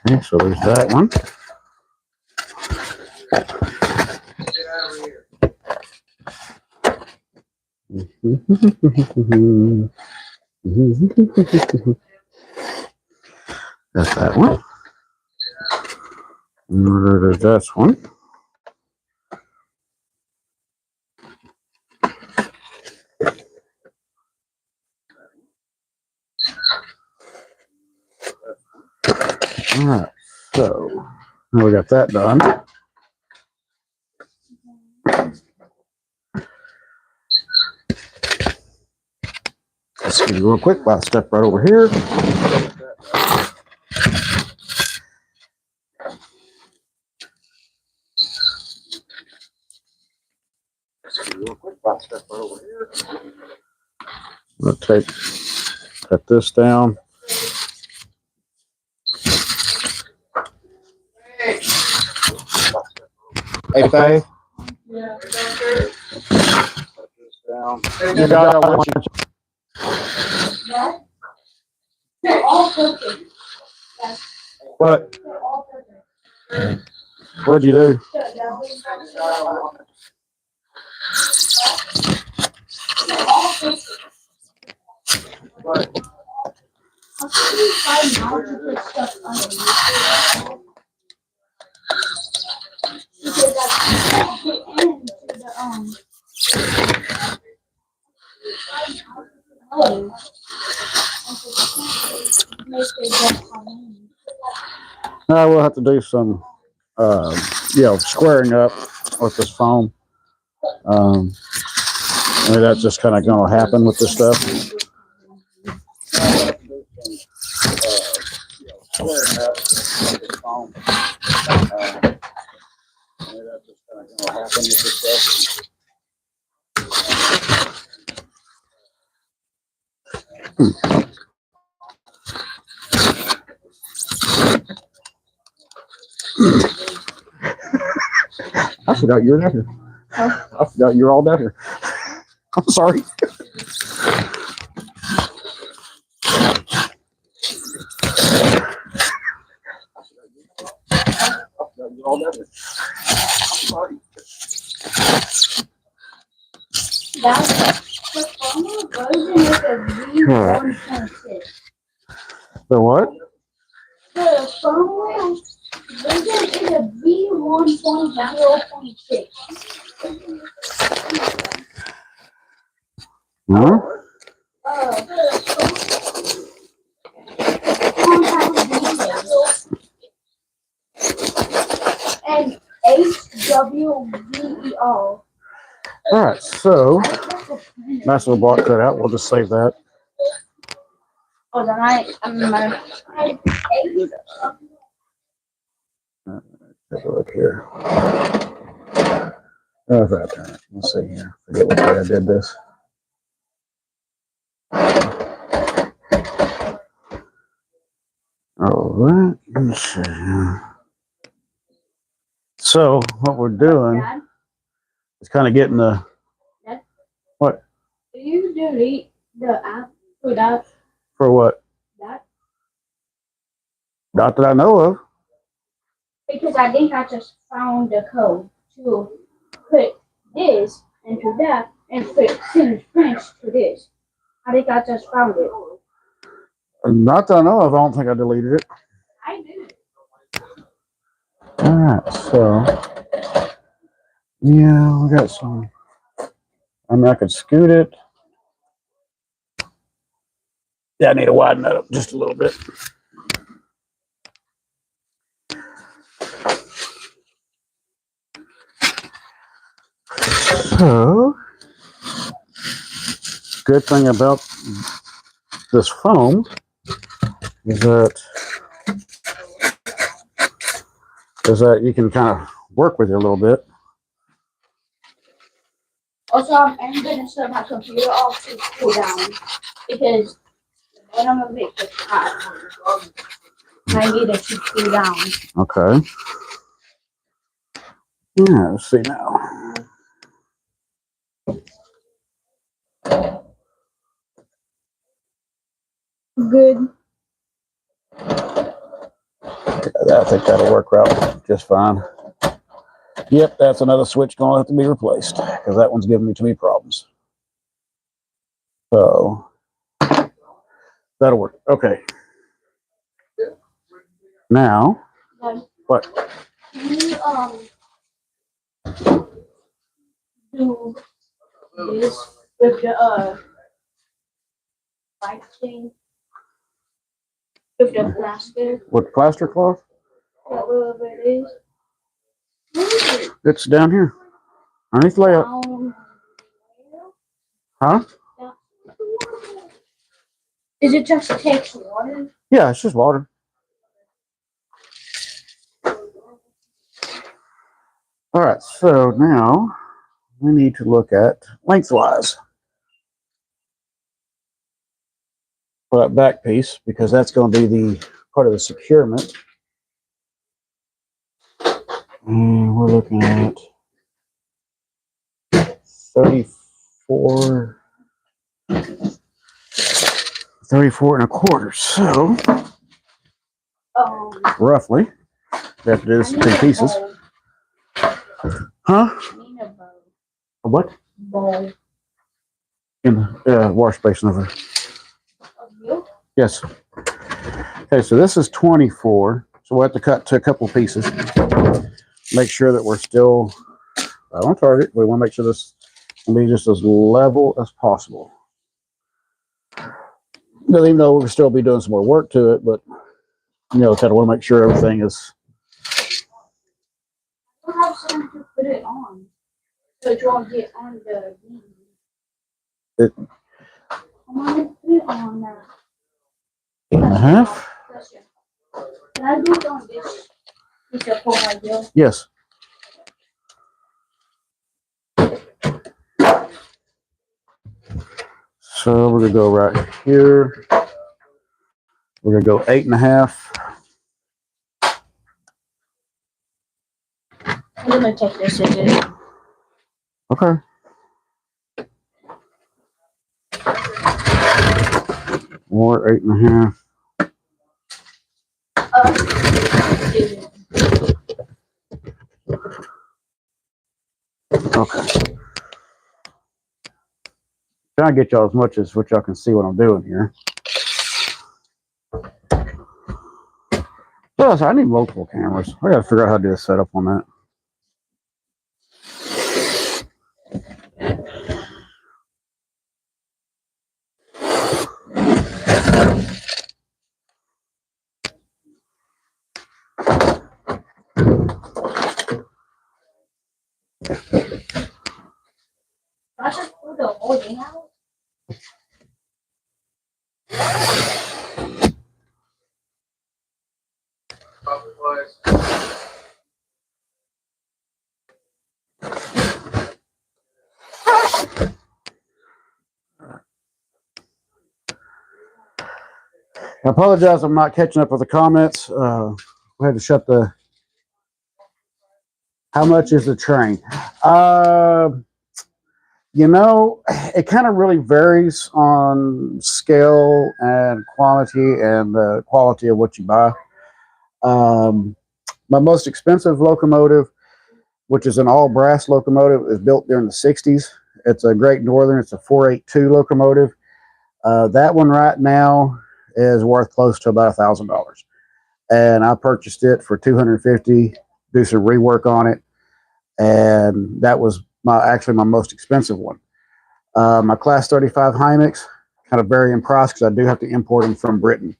Okay, so there's that one. That's that one. There's this one. All right, so we got that done. Let's do it real quick. I'll step right over here. I'll cut this down. Hey, Faye. Yeah. You got one. They're all perfect. What? They're all perfect. What'd you do? We'll have to do some, squaring up with this foam. I mean, that's just kind of going to happen with this stuff. Squaring up with this foam. That's just kind of going to happen with this stuff. I forgot you were down here. I forgot you were all down here. I'm sorry. The what? The firmware version is a V1.0.6. Huh? And HWVER. All right, so nice little block cut out. We'll just save that. Oh, then Take a look here. How's that turn? Let's see here. Forget what way I did this. All right. Let's see. So what we're doing is kind of getting the what? Do you delete the app for that? For what? That? Not that I know of. Because I think I just found the code to put this into that and put Sims French to this. I think I just found it. Not that I know of. I don't think I deleted it. I did. All right. So yeah, we got some. I mean, I could scoot it. Yeah, I need to widen that up just a little bit. So, good thing about this foam is that you can kind of work with it a little bit. Also, I'm going to set my computer off to cool down because the bottom of it gets hot. I need it to cool down. Okay. Yeah, let's see now. Good. I think that'll work out just fine. Yep, that's another switch going to have to be replaced because that one's giving me too many problems. So that'll work. Okay. Now, what? Can you do this with the light thing? With the plaster? With plaster cloth? Whatever it is. It's down here. Underneath the layout. Huh? Is it just takes water? Yeah, it's just water. All right, so now we need to look at lengthwise for that back piece because that's going to be the part of the securement. And we're looking at 34 and a quarter. So roughly, we have to do this in two pieces. Huh? A what? Bowl. In the wash basin over there. Yes. Okay, so this is 24. So we'll have to cut to a couple pieces. Make sure that we're still right on target. We want to make sure this will be just as level as possible. Even though we'll still be doing some more work to it, but kind of want to make sure everything is. We'll have something to put it on, so it won't get on the beam. I'm gonna put it on there. 8.5. Can I do it on this? Yes. So we're gonna go right here. We're gonna go 8.5. I'm gonna take this scissors. Okay. Or 8.5. Okay. Trying to get y'all as much as what y'all can see what I'm doing here. Plus, I need multiple cameras. I gotta figure out how to do a setup on that. I just pull the whole thing out. I apologize, I'm not catching up with the comments. We had to shut the. How much is the train? It kind of really varies on scale and quantity and the quality of what you buy. My most expensive locomotive, which is an all brass locomotive, is built during the 60s. It's a Great Northern. It's a 482 locomotive. That one right now is worth close to about $1,000. And I purchased it for $250, do some rework on it. And that was actually my most expensive one. My Class 35 Heinex kind of vary in price because I do have to import them from Britain,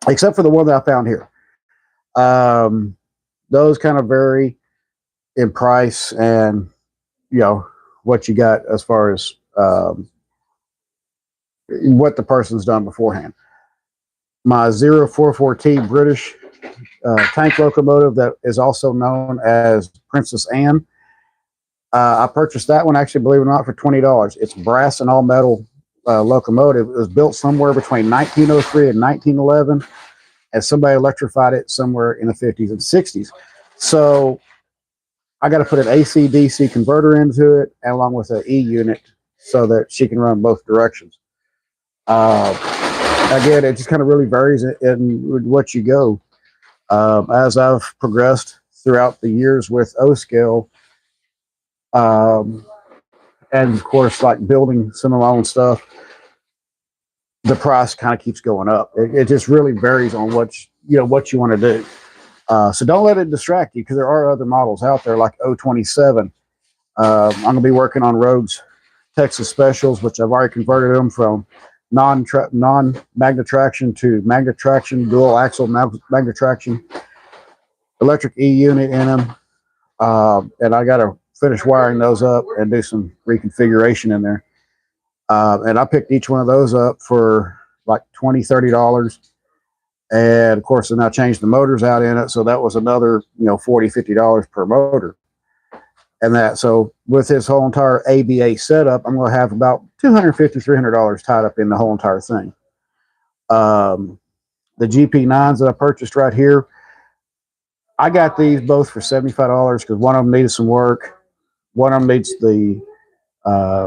except for the one that I found here. Those kind of vary in price and, you know, what you got as far as what the person's done beforehand. My 044T British tank locomotive that is also known as Princess Anne. I purchased that one, actually, believe it or not, for $20. It's brass and all metal locomotive. It was built somewhere between 1903 and 1911, and somebody electrified it somewhere in the 50s and 60s. So I got to put an AC DC converter into it, along with an E unit, so that she can run both directions. Again, it just kind of really varies in what you go. As I've progressed throughout the years with O scale, and of course, like building some of my own stuff, the price kind of keeps going up. It just really varies on what you want to do. So don't let it distract you, because there are other models out there like O27. I'm going to be working on Rogue's Texas Specials, which I've already converted them from non-magnet traction to magnet traction, dual axle magnet traction, electric E unit in them. And I got to finish wiring those up and do some reconfiguration in there. And I picked each one of those up for like $20-$30. And of course, then I changed the motors out in it. So that was another, $40-$50 per motor. And so with this whole entire ABA setup, I'm going to have about $250-$300 tied up in the whole entire thing. The GP9s that I purchased right here, I got these both for $75 because one of them needed some work. One of them needs the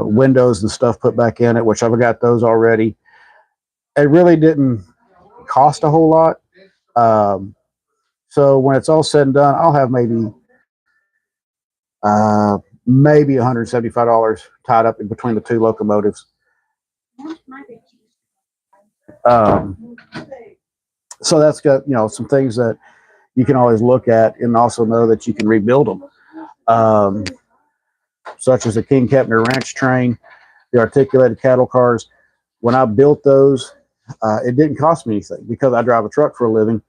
windows and stuff put back in it, which I've got those already. It really didn't cost a whole lot. So when it's all said and done, I'll have maybe $175 tied up in between the two locomotives. So that's got some things that you can always look at, and also know that you can rebuild them, such as the King Kepner Ranch train, the articulated cattle cars. When I built those, it didn't cost me anything because I drive a truck for a living,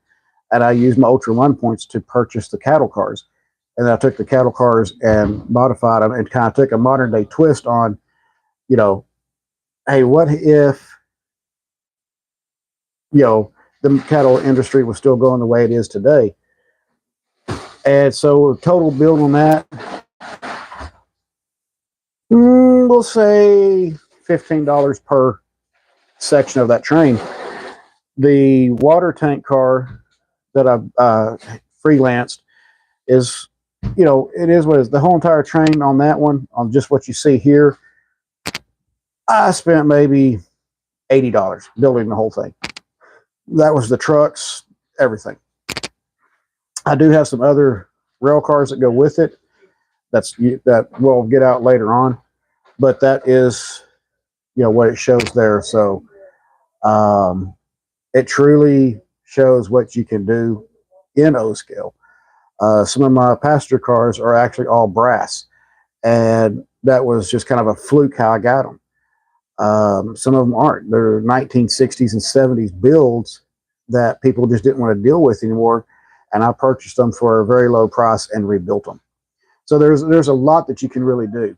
and I used my Ultra One points to purchase the cattle cars. And then I took the cattle cars and modified them and kind of took a modern day twist on, hey, what if, the cattle industry was still going the way it is today? And so total build on that, we'll say $15 per section of that train. The water tank car that I freelanced is, it is what it is. The whole entire train on that one, on just what you see here, I spent maybe $80 building the whole thing. That was the trucks, everything. I do have some other rail cars that go with it. That we'll get out later on, but that is, what it shows there. So, it truly shows what you can do in O scale. Some of my passenger cars are actually all brass, and that was just kind of a fluke how I got them. Some of them aren't. They're 1960s and 70s builds that people just didn't want to deal with anymore, and I purchased them for a very low price and rebuilt them. So there's a lot that you can really do,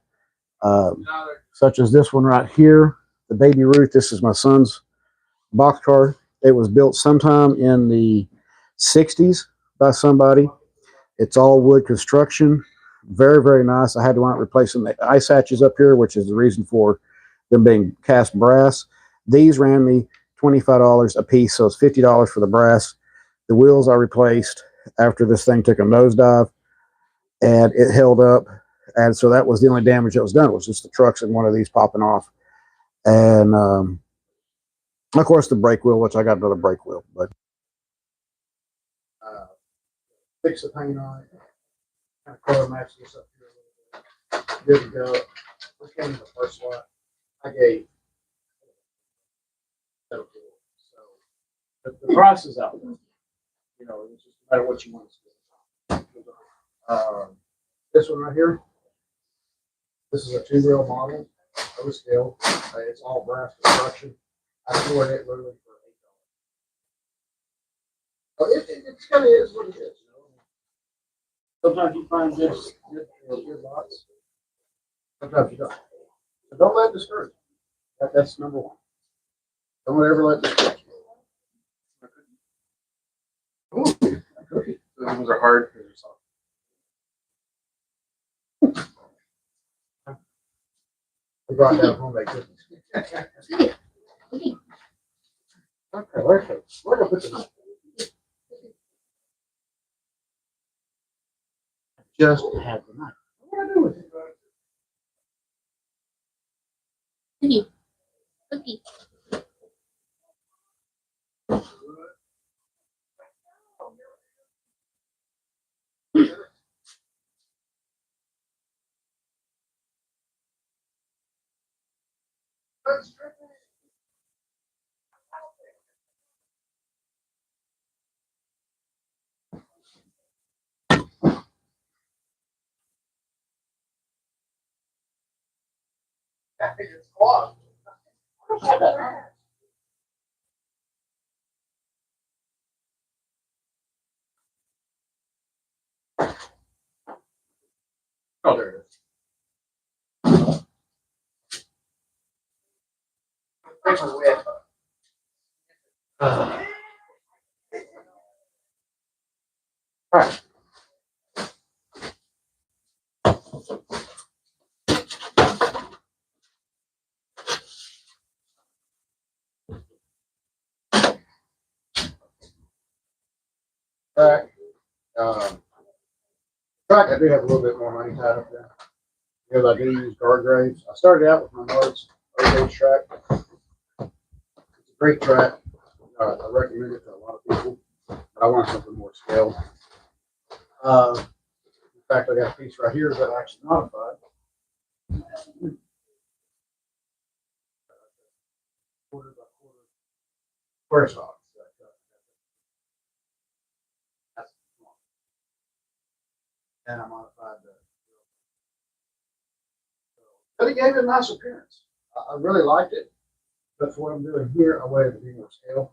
such as this one right here, the Baby Ruth. This is my son's boxcar. It was built sometime in the 60s by somebody. It's all wood construction. Very, very nice. I had to wind up replacing the ice hatches up here, which is the reason for them being cast brass. These ran me $25 a piece, so it's $50 for the brass. The wheels I replaced after this thing took a nosedive, and it held up. And so that was the only damage that was done. It was just the trucks and one of these popping off. And of course, the brake wheel, which I got another brake wheel, but fix the paint on it, kind of color match this up here a little bit. Good to go. This came in the first lot. I gave so the price is out there. It's just no matter what you want to spend. This one right here, this is a 2-wheel model. No scale. It's all brass construction. I scored it literally for $8. So it kind of is what it is. You know? Sometimes you find good lots. Sometimes you don't. So don't let it discourage you. That's number one. Don't ever let it discourage you. Ooh, cookie. Those ones are hard because they're soft. We brought down homemade cookies. Okay, where's where do I put the just had the knife. What do I do with it? Cookie. Cookie. It's clogged. Oh, there it is. Paper wet. All right. Track. Track, I do have a little bit more money tied up there because I do use guard graves. I started out with my Nards OJ track. It's a great track. I recommend it to a lot of people, but I want something more scaled. In fact, I got a piece right here that I actually modified. Quarter by quarter. Square saw. And I modified the. But it gave it a nice appearance. I really liked it. But for what I'm doing here, I wanted to be more scale.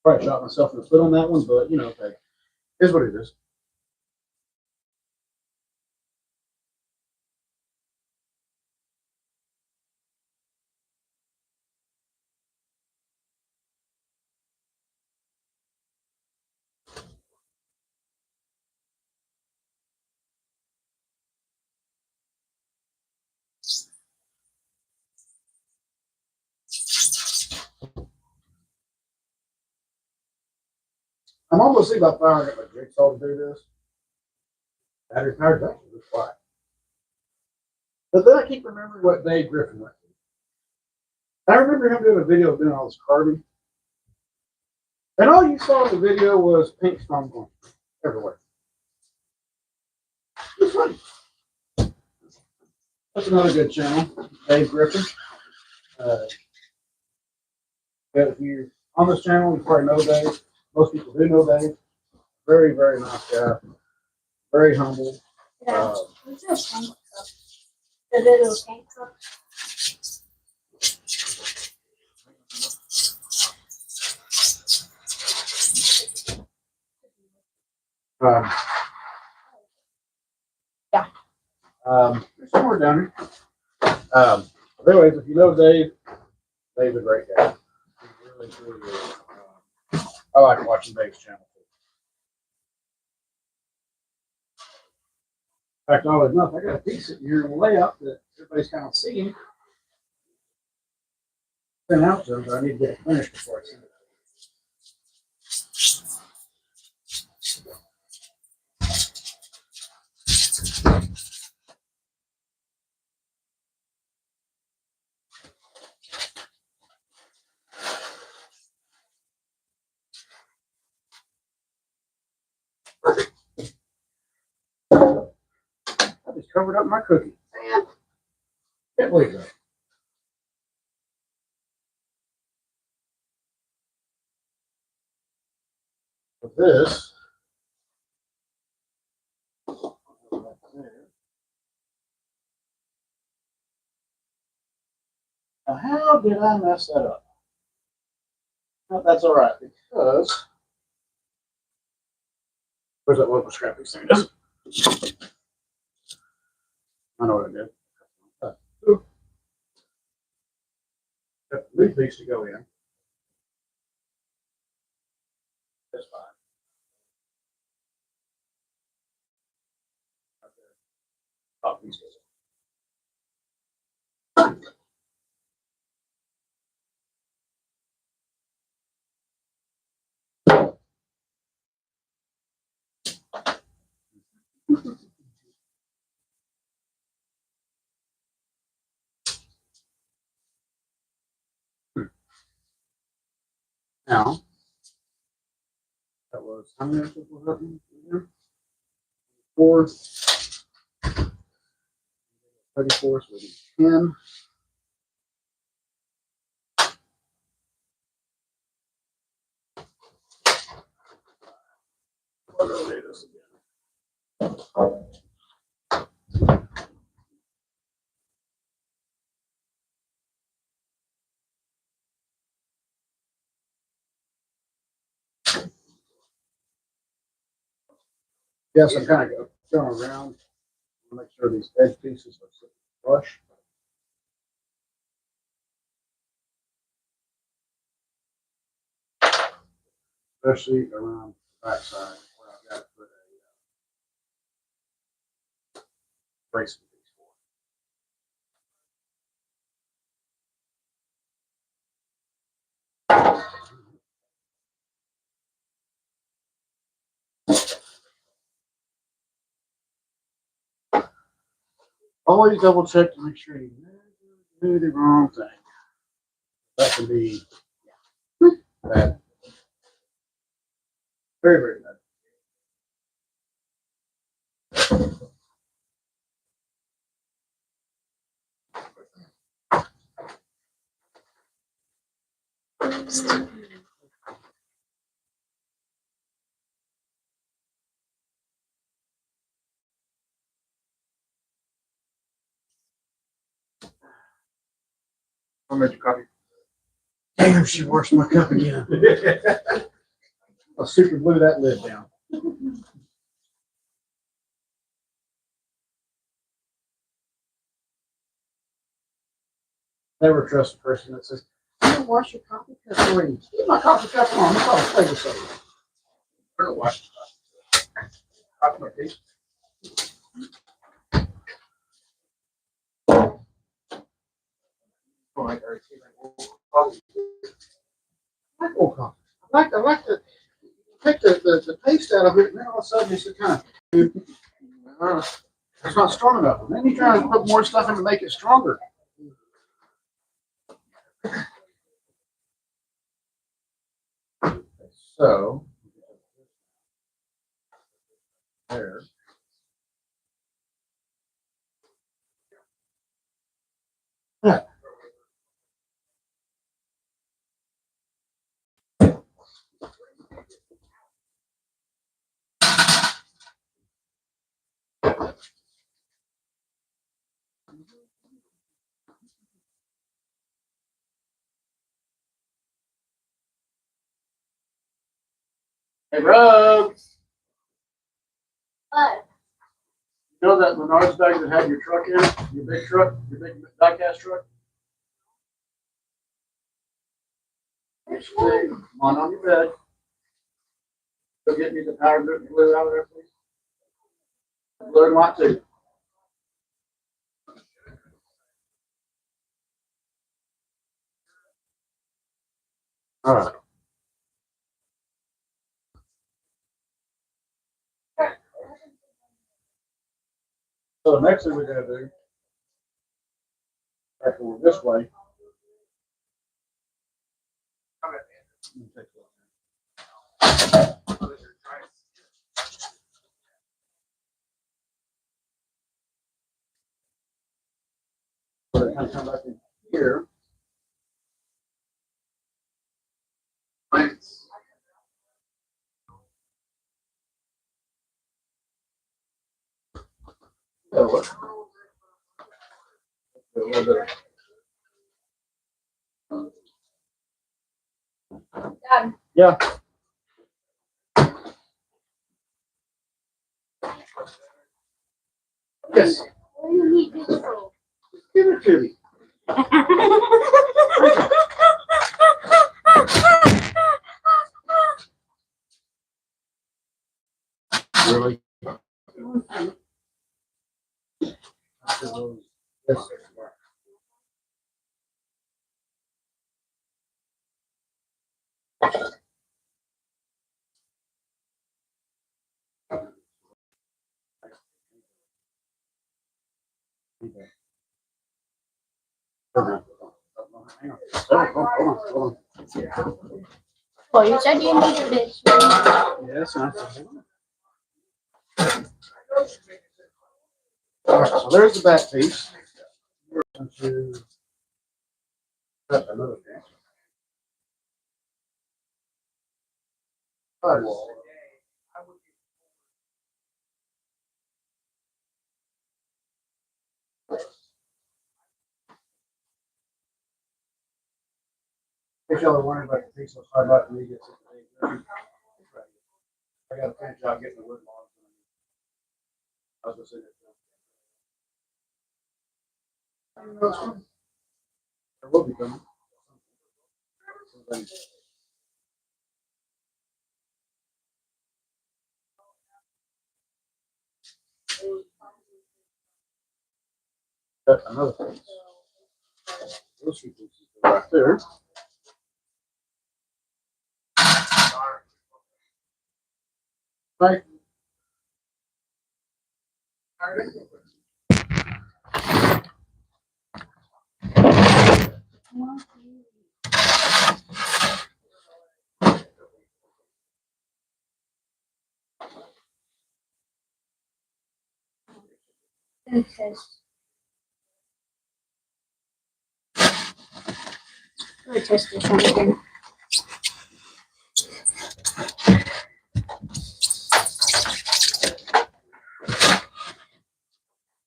Probably shot myself in the foot on that one, but you know, okay. Here's what it is. I'm almost thinking about firing up a jigsaw to do this. Battery powered actually looks quiet. But then I keep remembering what Dave Griffin went through. I remember him doing a video of doing all this carving. And all you saw in the video was pink foam going everywhere. It's funny. That's another good channel, Dave Griffin. If you're on this channel, you probably know Dave. Most people do know Dave. Very, very nice guy. Very humble. What's your tank cup? The little tank cup. Um, Yeah. There's some more down here. Anyways, if you know Dave, Dave's a great guy. He really, really is. I like watching Dave's channel too. In fact, oddly enough, I got a piece sitting here in the layout that everybody's kind of seeing. Sent out to them, but I need to get it finished before I send it. I just covered up my cookie. Man, can't believe that. With this, Now, how did I mess that up? No, that's all right because where's that local scrappy thing? I know what I did. Got the leaf piece to go in. That's fine. Top piece goes in. Now, that was how many inches was that in here? 4, 34, so we need 10. I'll go do this again. Yes, I'm kind of going around to make sure these edge pieces are flush. Especially around the back side where I've got to put a bracing piece for. Always double check to make sure you never do the wrong thing. That can be bad. Very, very bad. I made your coffee. Damn, she washed my cup again. I super blew that lid down. Never trust a person that says, "You don't wash your coffee cup for you. Leave my coffee cup on. It's all flavor safe." I don't wash coffee cup. Oh, I already see that coffee. I like old coffee. I like to take the taste out of it, and then all of a sudden it's kind of it's not strong enough. And then you try to put more stuff in to make it stronger. So there. Yeah. Hey, Rose. What? You know that Menards bag that had your truck in it? Your big truck? Your big diecast truck? Come on your bed. Go get me the powder glue out of there, please. Glue and white too. All right. So the next thing we're going to do, after we're this way, we're going to come back in here. Plants. A little bit of Dad, Yeah. Yes. what do you need this for? Give it to me. Really? Yes. Hold on. Well, you said you needed this. Yes, all right, so there's the back piece. We're going to cut another piece. Sidewall. If y'all are wondering about the piece, I'd like to get some. I got a finish job getting the wood logs. I was gonna say that. There will be coming. Cut another piece. Those two pieces go right there. Right. Okay. Let me test this one again.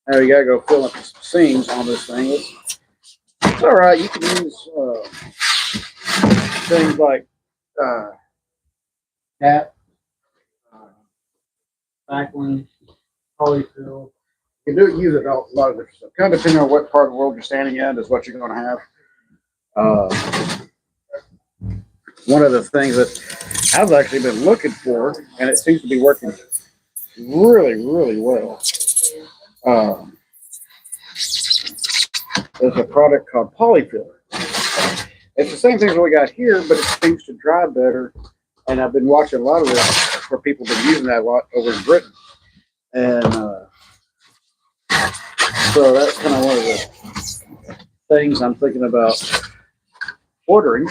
Now you gotta go fill up the seams on this thing. It's all right. You can use things like cap, spackling, polyfill. You can use it a lot of different stuff. Kind of depending on what part of the world you're standing in is what you're going to have. One of the things that I've actually been looking for, and it seems to be working really, really well, is a product called Polyfill. It's the same thing as what we got here, but it seems to dry better. And I've been watching a lot of this where people have been using that a lot over in Britain. And so that's kind of one of the things I'm thinking about ordering.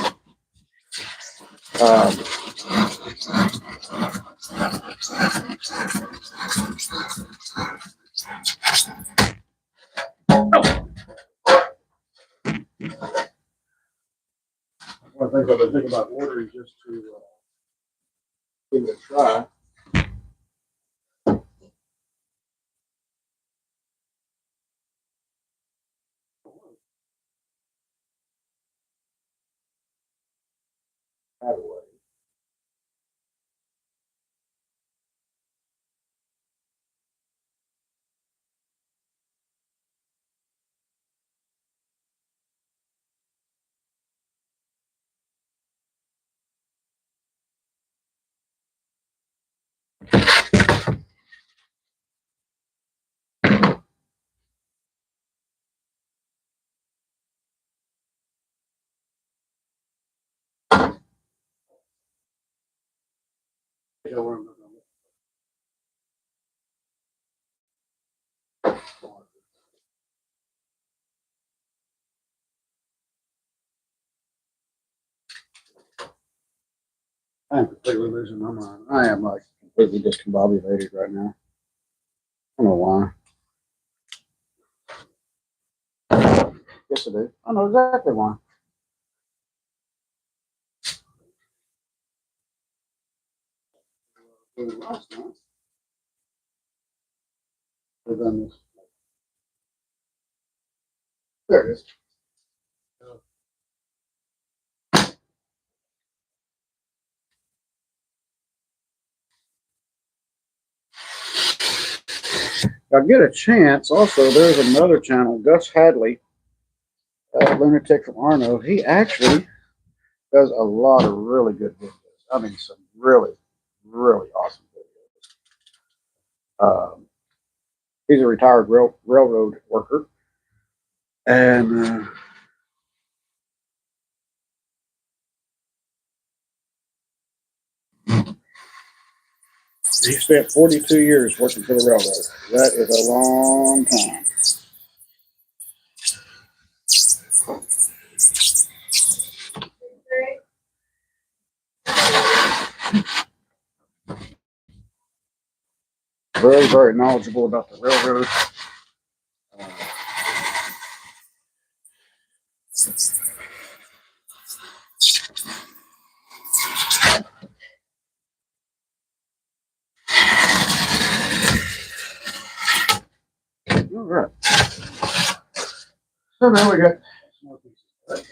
One of the things I've been thinking about ordering just to give it a try. That way. I'm completely losing my mind. I am like completely discombobulated right now. I don't know why. Yes, I do. I know exactly why. Last night, I've done this. There it is. If I get a chance, also, there's another channel, Gus Hadley, lunatic from Arno. He actually does a lot of really good videos. I mean, some really, really awesome videos. He's a retired railroad worker, and he spent 42 years working for the railroad. That is a long time. Very, very knowledgeable about the railroad. All right. So now we got some more pieces. Right.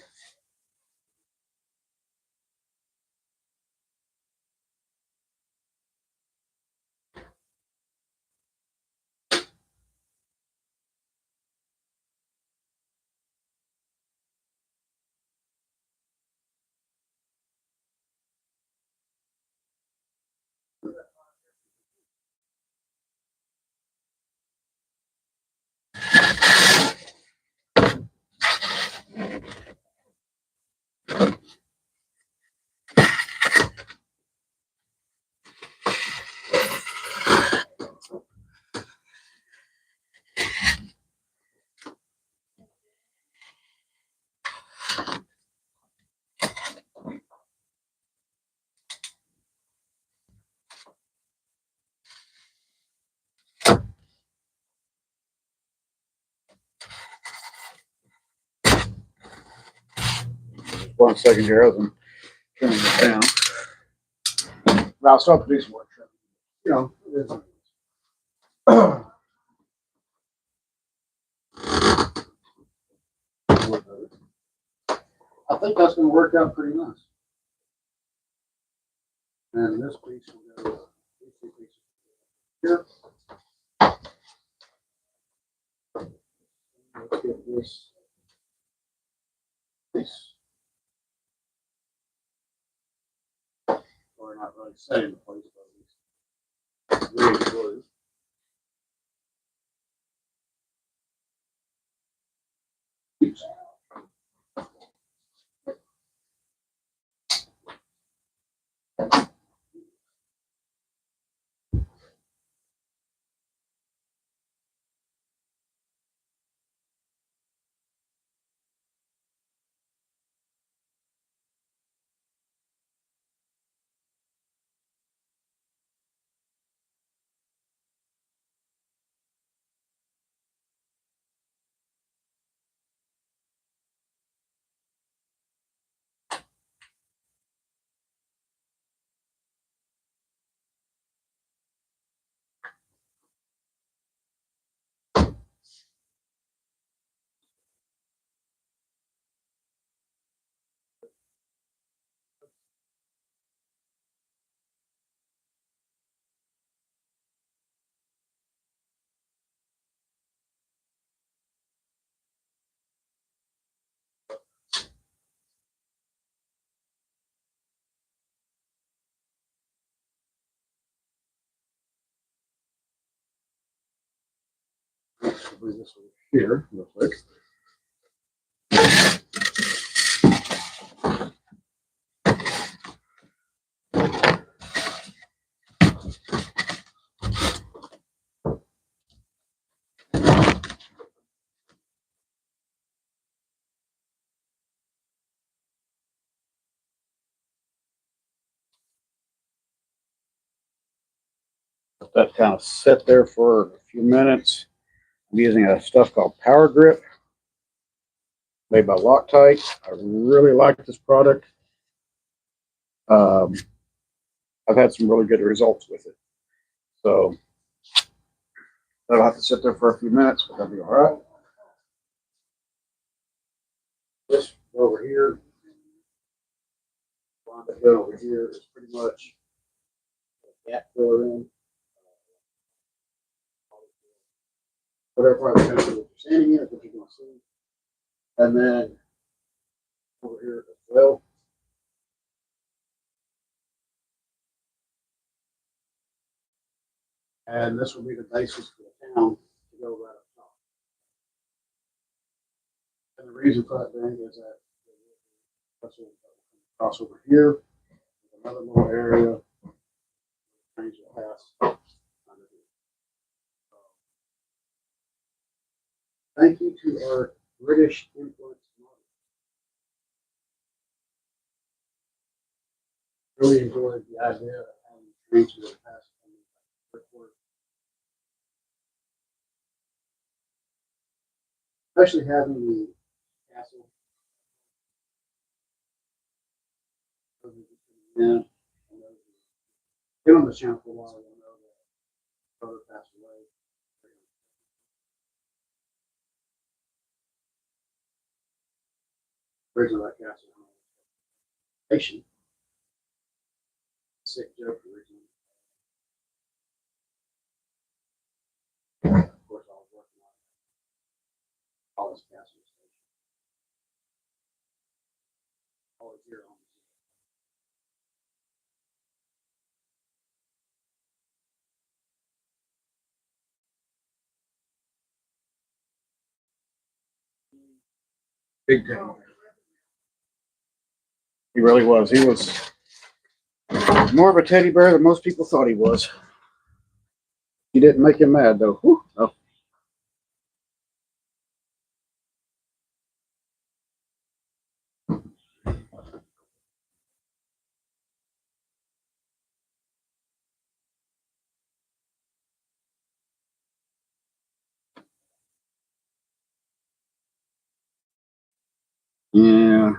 Just 1 second here. I was turning it down. Now I'll start producing more trim. You know, it is. I think that's going to work out pretty nice. And this piece will go here. Let's get this piece. Or not really set in place, but at least really blue. Bring this over here real quick. Let that kind of sit there for a few minutes. I'm using a stuff called Power Grip, made by Loctite. I really like this product. I've had some really good results with it. So that'll have to sit there for a few minutes, but that'll be all right. This over here, line that go over here is pretty much a gap filler in. whatever part of the country that you're standing in is what you're going to see. And then over here as well. And this will be the basis for the town to go right up top. And the reason for that being is that cross over here, another little area, trains will pass under here. Thank you to our British influence model. Really enjoyed the idea of having trains that pass under the airport. Especially having the castle. Yeah. Been on the channel for a while, you'll know that brother passed away. Originally, that castle patient. Sick joke originally. Of course, I was working on Hollis Castle Station. Always here on big time. He really was. He was more of a teddy bear than most people thought he was. He didn't make him mad though. Whew. Oh. Yeah.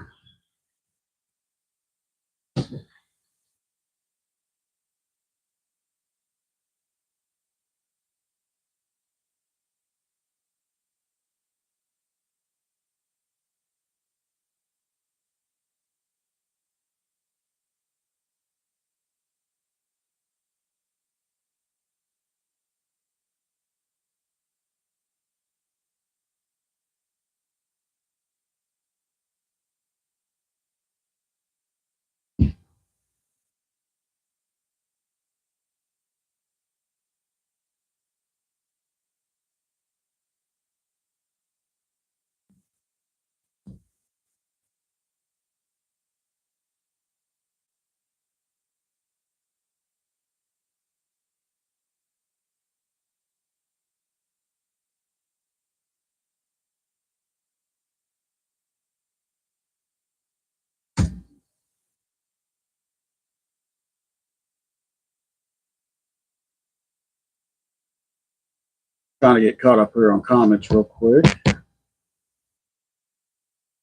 Trying to get caught up here on comments real quick.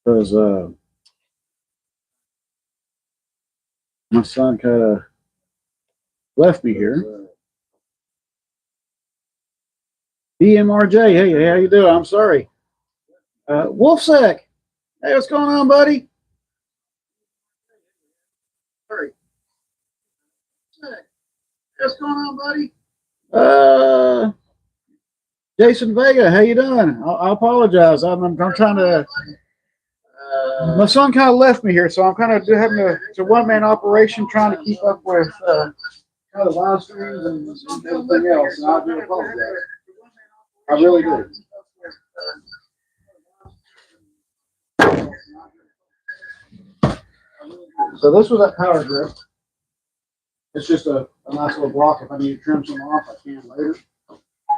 Because my son kind of left me here. DMRJ, hey, how you doing? I'm sorry. Wolfsack, hey, what's going on, buddy? Sorry. What's going on, buddy? Jason Vega, how you doing? I apologize. I'm trying to. My son kind of left me here, so I'm kind of having it's a one-man operation trying to keep up with kind of live streams and everything else. And I do apologize. I really do. So this was that power grip. It's just a nice little block. If I need to trim some off, I can later.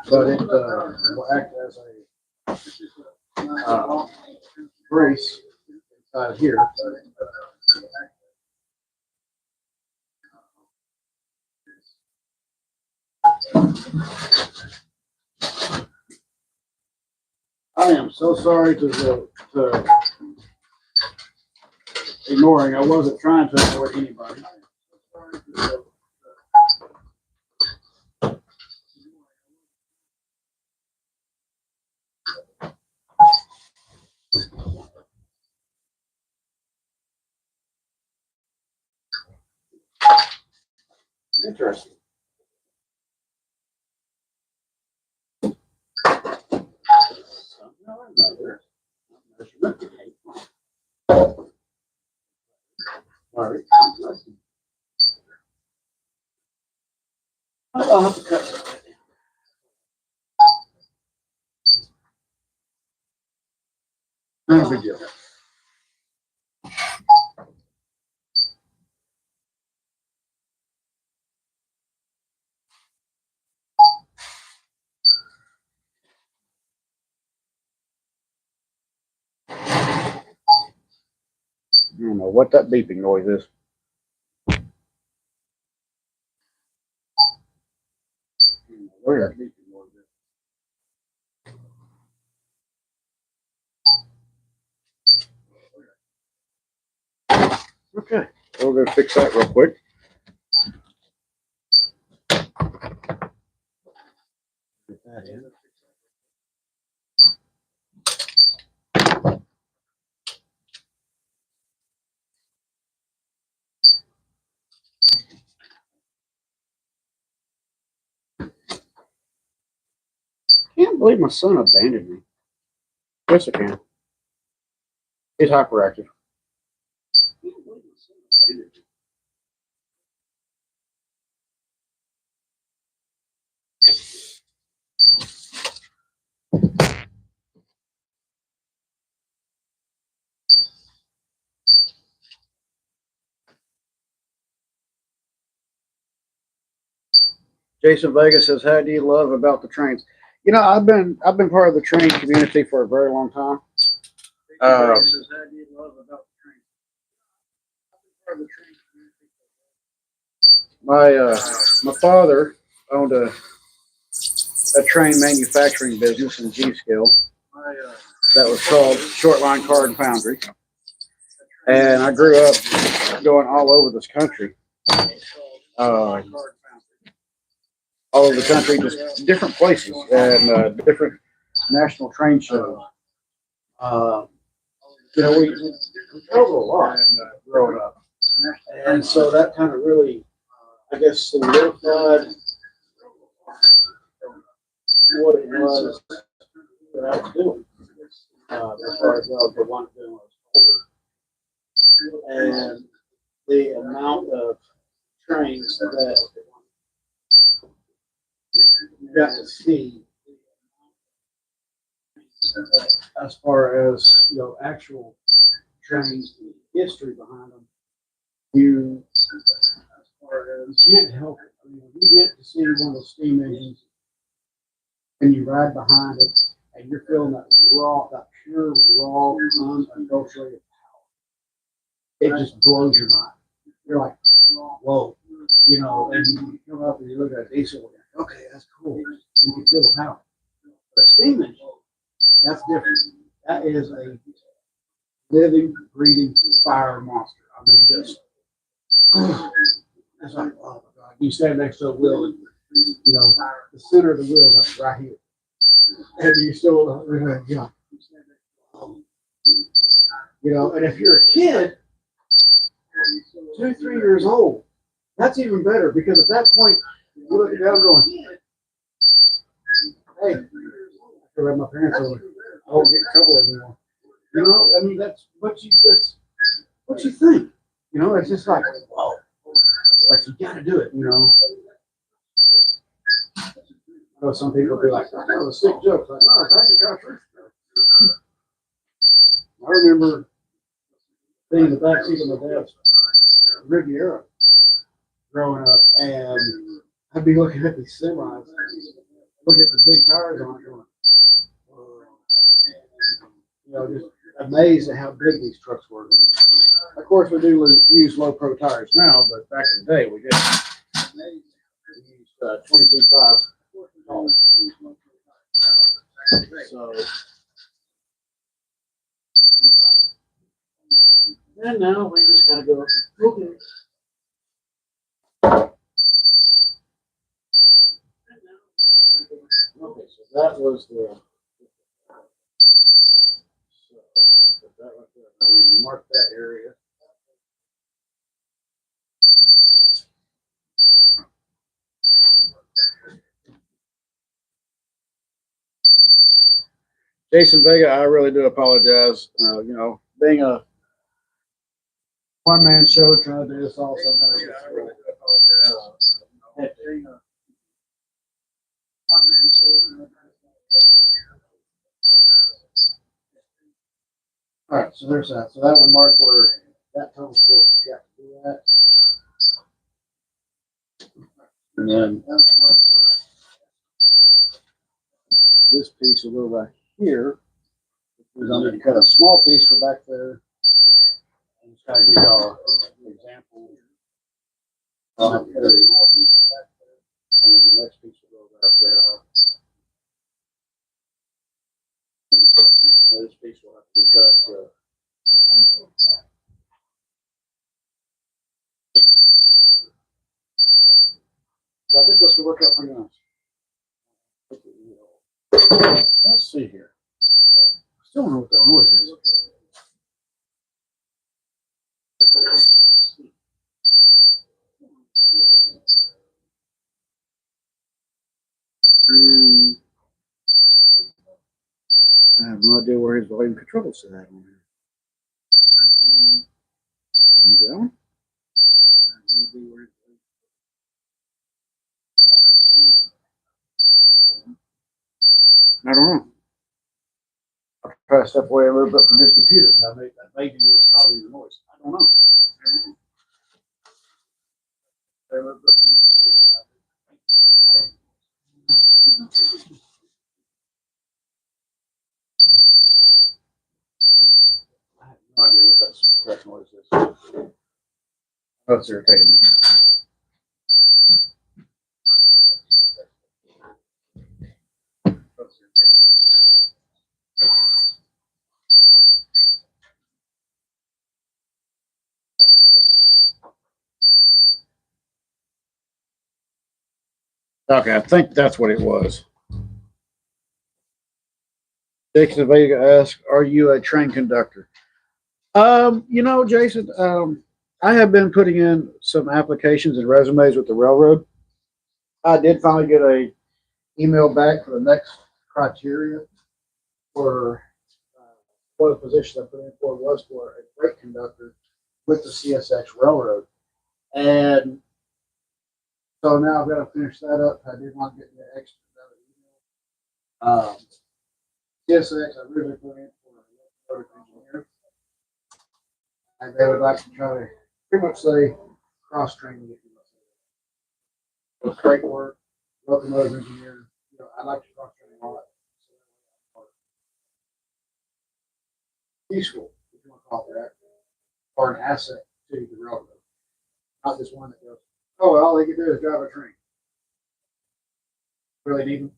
But it will act as a brace inside here. I am so sorry to ignoring. I wasn't trying to ignore anybody. Interesting. No, I know there. All right. I'll have to cut that. No big deal. I don't know what that beeping noise is. Where that beeping noise is. Okay, so we're gonna fix that real quick. Get that in. Can't believe my son abandoned me. Yes, I can. He's hyperactive. Can't believe my son abandoned me. Jason Vega says, "How do you love about the trains?" You know, I've been part of the train community for a very long time. My father owned a train manufacturing business in G-Skill that was called Shortline Card and Foundry, and I grew up going all over this country. All over the country, just different places and different national train shows. You know, we traveled a lot growing up, and so that kind of really, I guess, solidified what it was that I was doing as far as what I wanted to do when I was older, and the amount of trains that you got to see as far as, you know, actual trains, the history behind them, you can't help it. I mean, if you get to see one of those steam engines and you ride behind it and you're feeling that raw, that pure, raw, unadulterated power, it just blows your mind. You're like, whoa, you know, and you come up and you look at a diesel, and okay, that's cool. You can feel the power. But a steam engine, that's different. That is a living, breathing fire monster. I mean, just, it's like, oh my God. You stand next to a wheel and, you know, the center of the wheel is like right here. And you still, you know, and if you're a kid, 2, 3 years old, that's even better because at that point, you look at them going, hey, I feel like my parents are, I won't get in trouble anymore. You know, I mean, that's what you think. You know, it's just like, whoa, like you got to do it. You know, I know some people be like, that was a sick joke. Like, no, it's actually kind of true. I remember being in the backseat of my dad's Riviera growing up, and I'd be looking at these semis, looking at the big tires on it, going, whoa. You know, just amazed at how big these trucks were. Of course, we do use low pro tires now, but back in the day, we did. We used 22.5. So, and now we just gotta go, okay. Okay, so that was the. So that right there. We mark that area. Jason Vega, I really do apologize. Being a one man show trying to do this all sometimes. I really do apologize. Being a one man show. All right, so there's that. So that will mark where that total score got to do that. And then this piece will go back here. Because I'm going to cut a small piece for back there. And just kind of give y'all an example. I'll have to cut a small piece back there. And then the next piece will go back there. So this piece will have to be cut. So I think this will work out pretty nice. Let's see here. I still don't know what that noise is. I have no idea where his volume control is at on here. There we go. I have no idea where I don't know. I'll try to step away a little bit from his computer. That may be what's causing the noise. I don't know. I have no idea what that noise is. That's irritating me. That's irritating. Okay, I think that's what it was. Jason Vega asked, "Are you a train conductor?" Jason, I have been putting in some applications and resumes with the railroad. I did finally get a email back for the next criteria for one of the positions I put in for was for a freight conductor with the CSX railroad, and so now I've got to finish that up. I did want to get the extra email. CSX, I really put in for a locomotive engineer, and they would like to try to pretty much say cross training, if you will. So freight work, locomotive engineer. I like to cross train a lot. Useful, if you want to call it that, or an asset to the railroad. Not just one that goes, oh, well, all they can do is drive a train. Really need them.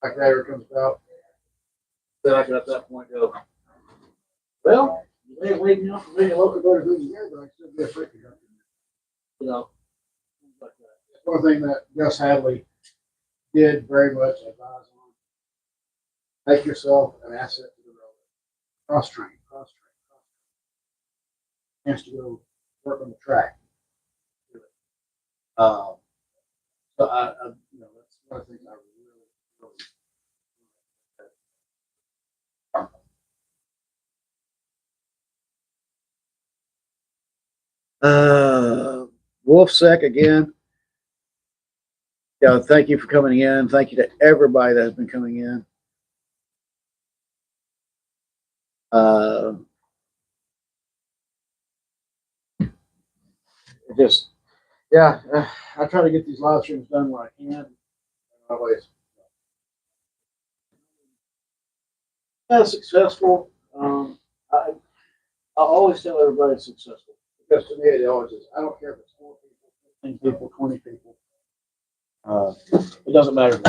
Like that ever comes about. Then I can at that point go, well, they ain't waiting out for many locomotive engineer, but I can still be a freight conductor. Like that. One thing that Gus Hadley did very much advise on. Make yourself an asset to the railroad. Cross train. Chance to go work on the track. So that's one of the things I really Wolfsec again. Yeah, thank you for coming in. Thank you to everybody that has been coming in. I try to get these live streams done when I can. Always. Successful. I always tell everybody it's successful because to me it always is. I don't care if it's 4 people, 15 people, 20 people. It doesn't matter.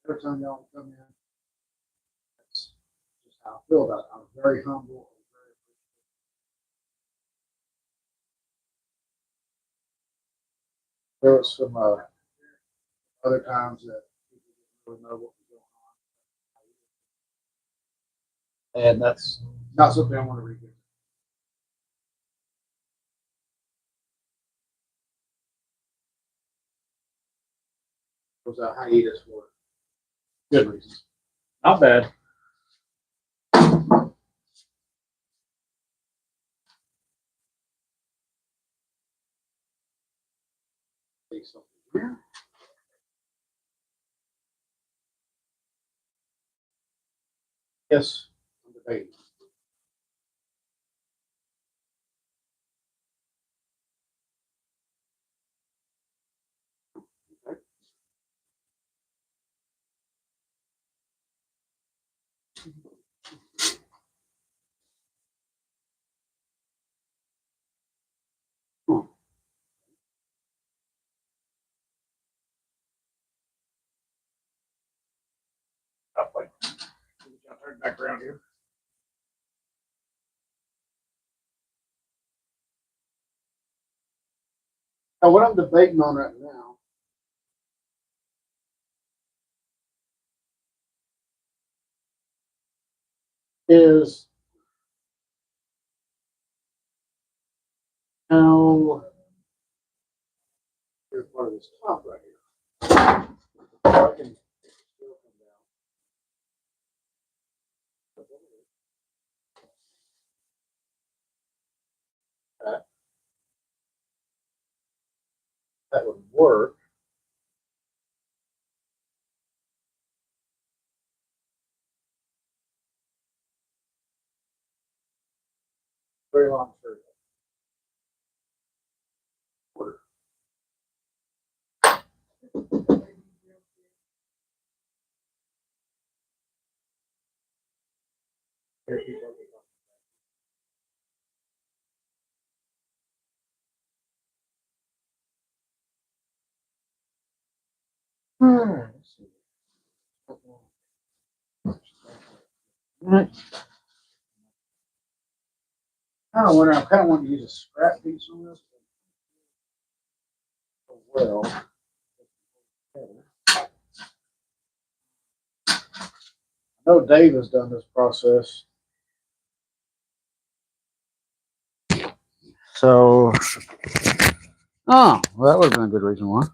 Every time y'all come in, that's just how I feel about it. I'm very humble. There was some other times that people didn't really know what was going on, and that's not something I want to revisit. It was a hiatus for good reasons. Not bad. Yes, I'm debating. Turn back around here. Now, what I'm debating on right now is how here's part of this top right here. I can still come down. That would work. Very long shirt. Let's see. Right. I don't wonder. I kind of want to use a scrap piece on this. Well, I know Dave has done this process. So, oh, well, that would have been a good reason why.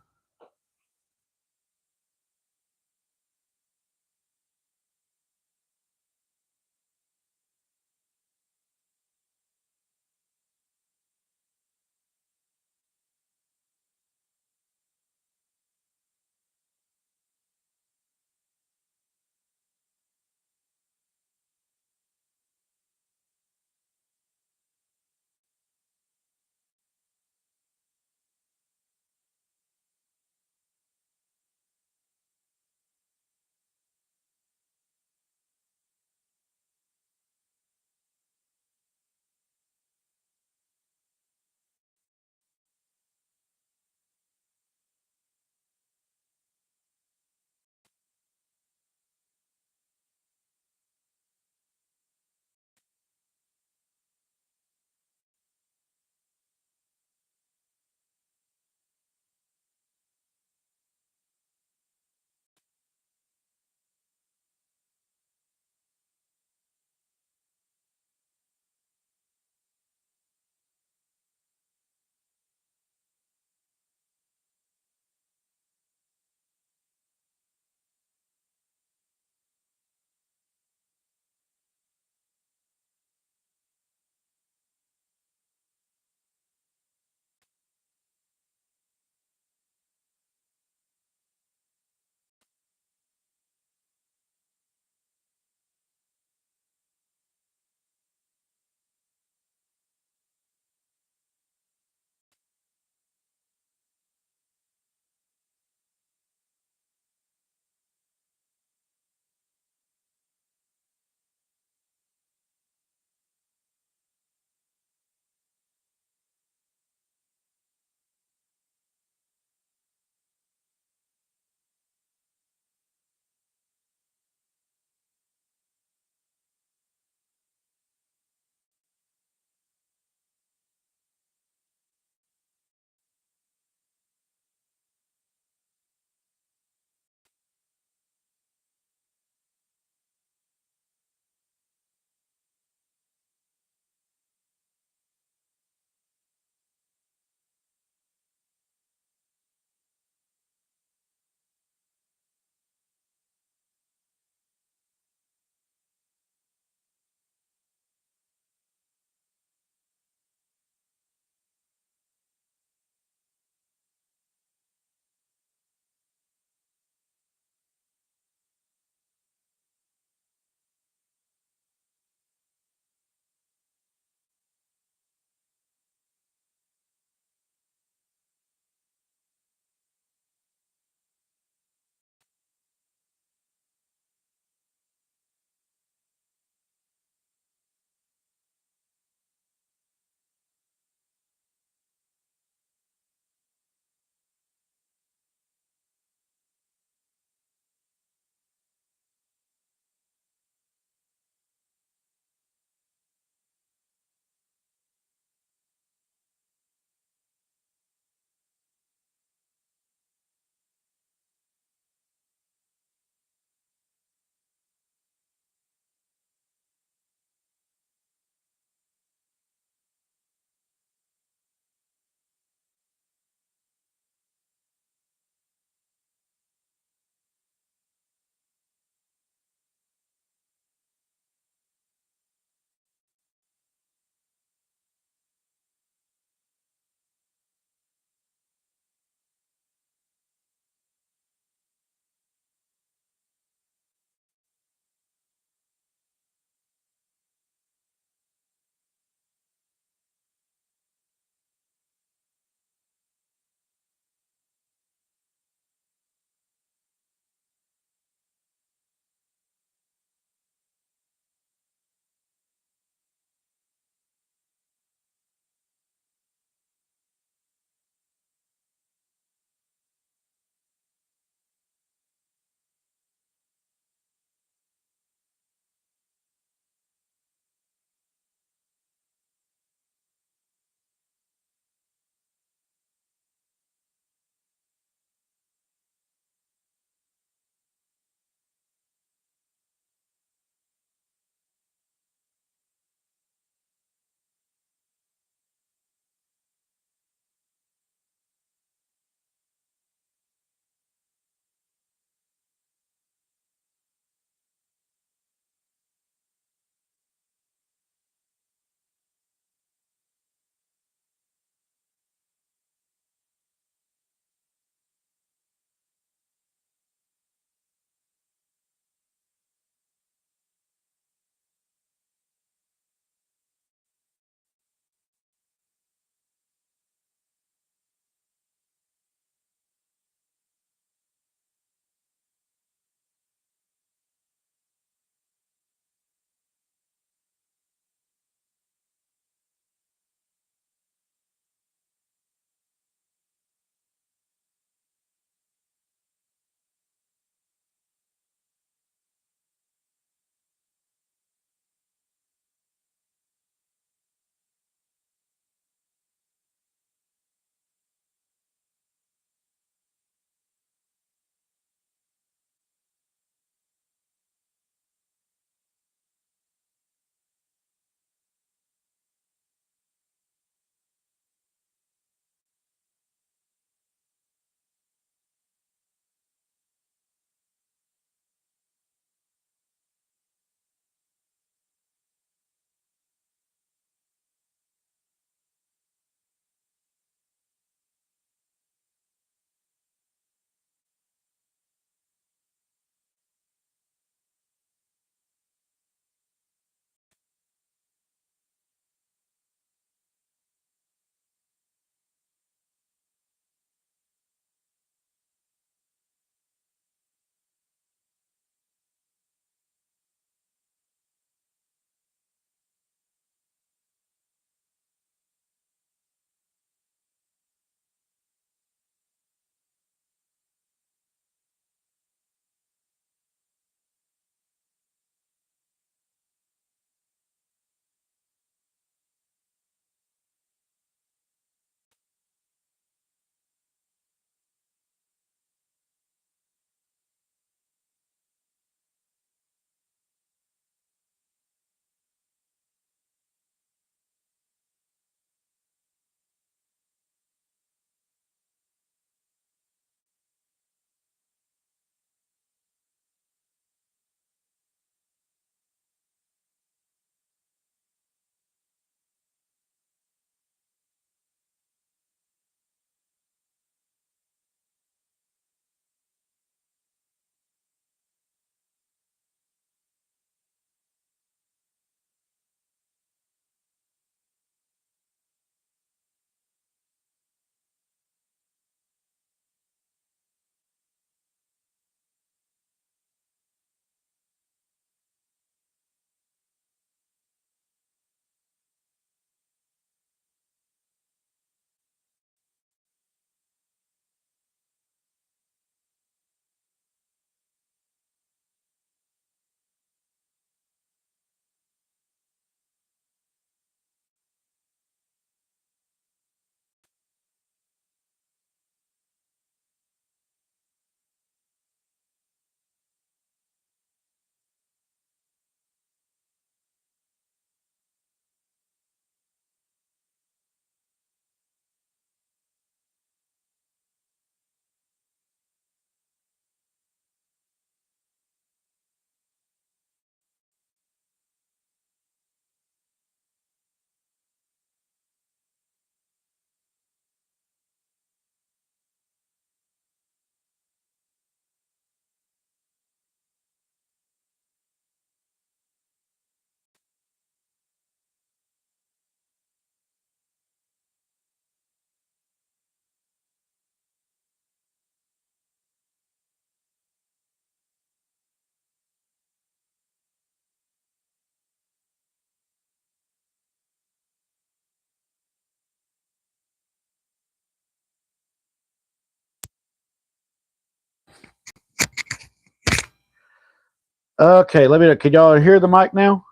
Okay, let me know. Can y'all hear the mic now?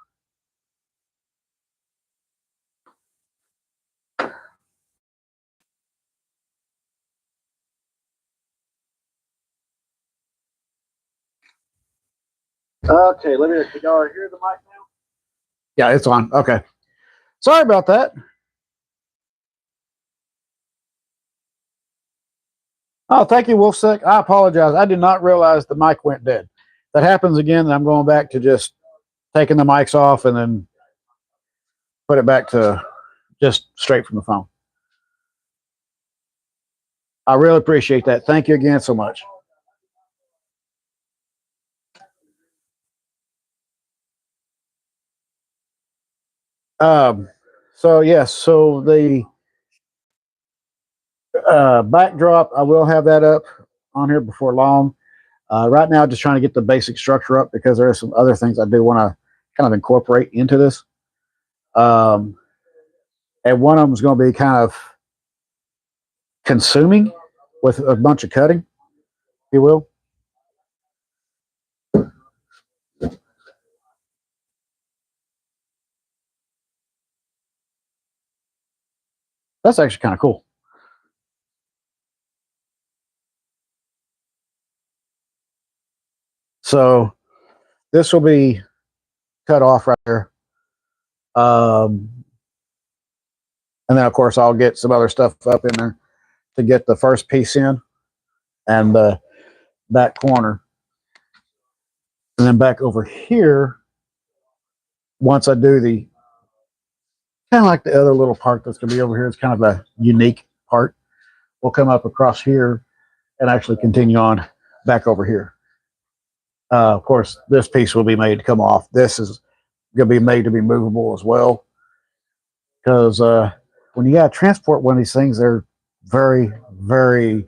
Okay, let me know. Can y'all hear the mic now? Yeah, it's on. Okay. Sorry about that. Oh, thank you, Wolfsec. I apologize. I did not realize the mic went dead. If that happens again, then I'm going back to just taking the mics off and then put it back to just straight from the phone. I really appreciate that. Thank you again so much. Um, so yes, so the backdrop, I will have that up on here before long. Right now, just trying to get the basic structure up because there are some other things I do want to kind of incorporate into this. Um, and one of them is going to be kind of consuming with a bunch of cutting, if you will. That's actually kind of cool. So this will be cut off right here. And then, of course, I'll get some other stuff up in there to get the first piece in and the back corner. And then back over here, once I do the kind of like the other little part that's going to be over here, it's kind of a unique part. We'll come up across here and actually continue on back over here. Of course, this piece will be made to come off. This is going to be made to be movable as well. Because when you got to transport one of these things, they're very, very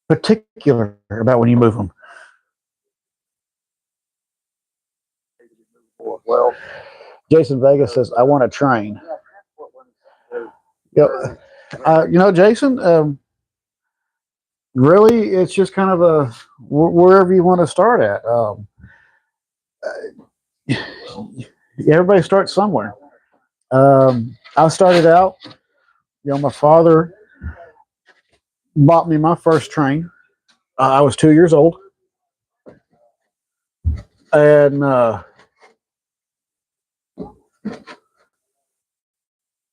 particular about when you move them. Well, Jason Vega says, I want a train. Yep. Jason, really, it's just kind of a wherever you want to start at. Everybody starts somewhere. I started out, my father bought me my first train. I was 2 years old. And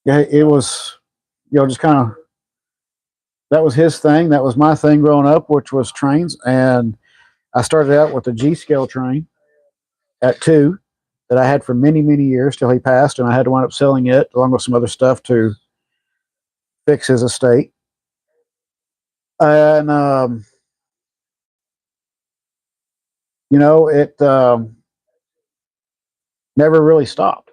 yeah, it was, just kind of, that was his thing. That was my thing growing up, which was trains. And I started out with a G scale train at 2 that I had for many, many years till he passed. And I had to wind up selling it along with some other stuff to fix his estate. And, it never really stopped.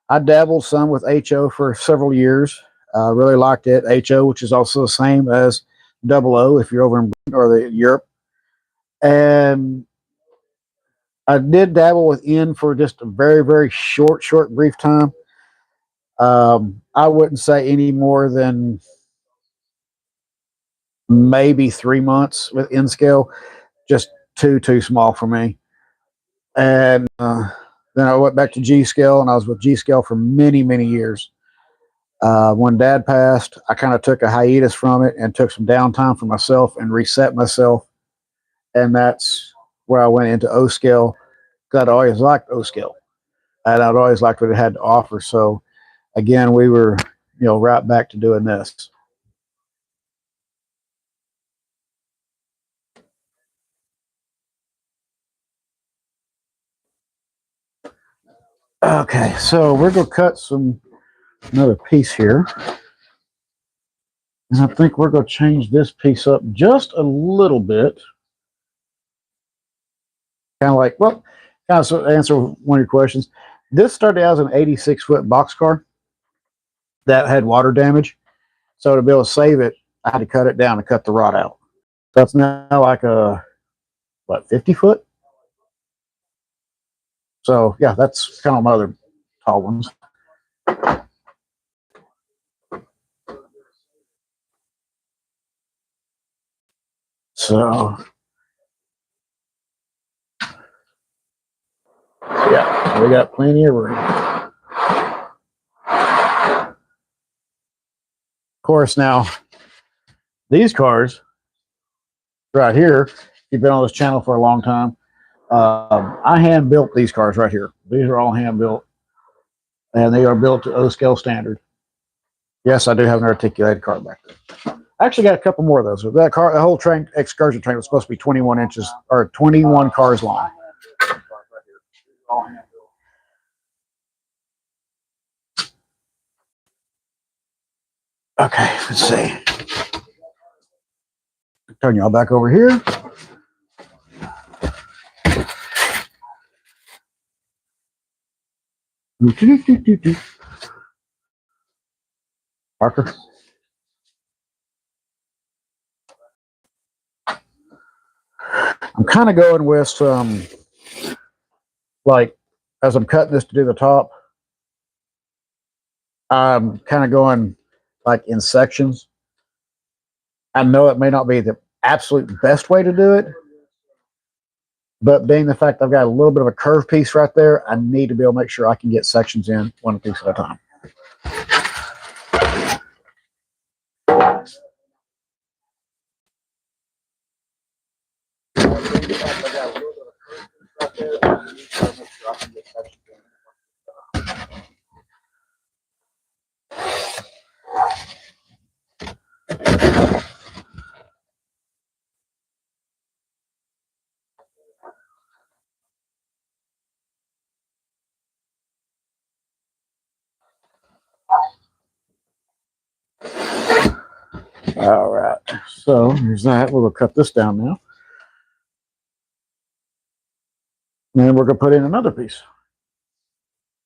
I dabbled some with HO for several years. Really liked it. HO, which is also the same as double O if you're over in Britain or Europe. And I did dabble with N for just a very, very short, brief time. I wouldn't say any more than maybe 3 months with N scale, just too small for me. And then I went back to G scale, and I was with G scale for many, many years. When Dad passed, I kind of took a hiatus from it and took some downtime for myself and reset myself. And that's where I went into O scale. I'd always liked O scale, and I'd always liked what it had to offer. So again, we were, right back to doing this. Okay, so we're gonna cut another piece here. And I think we're going to change this piece up just a little bit. Kind of to answer one of your questions. This started out as an 86-foot boxcar that had water damage. So to be able to save it, I had to cut it down and cut the rod out. So it's now like 50 foot? So yeah, that's kind of my other tall ones. So So we got plenty of room. Of course, now these cars right here, you've been on this channel for a long time. I hand built these cars right here. These are all hand built, and they are built to O-scale standard. Yes, I do have an articulated car back there. I actually got a couple more of those. That car, the whole train, excursion train, was supposed to be 21 inches or 21 cars long. Okay, let's see. Turn y'all back over here. Parker. I'm kind of going with some, like, as I'm cutting this to do the top, I'm kind of going like in sections. I know it may not be the absolute best way to do it, but being the fact I've got a little bit of a curved piece right there, I need to be able to make sure I can get sections in one piece at a time. All right, so here's that. We're going to cut this down now. And then we're going to put in another piece.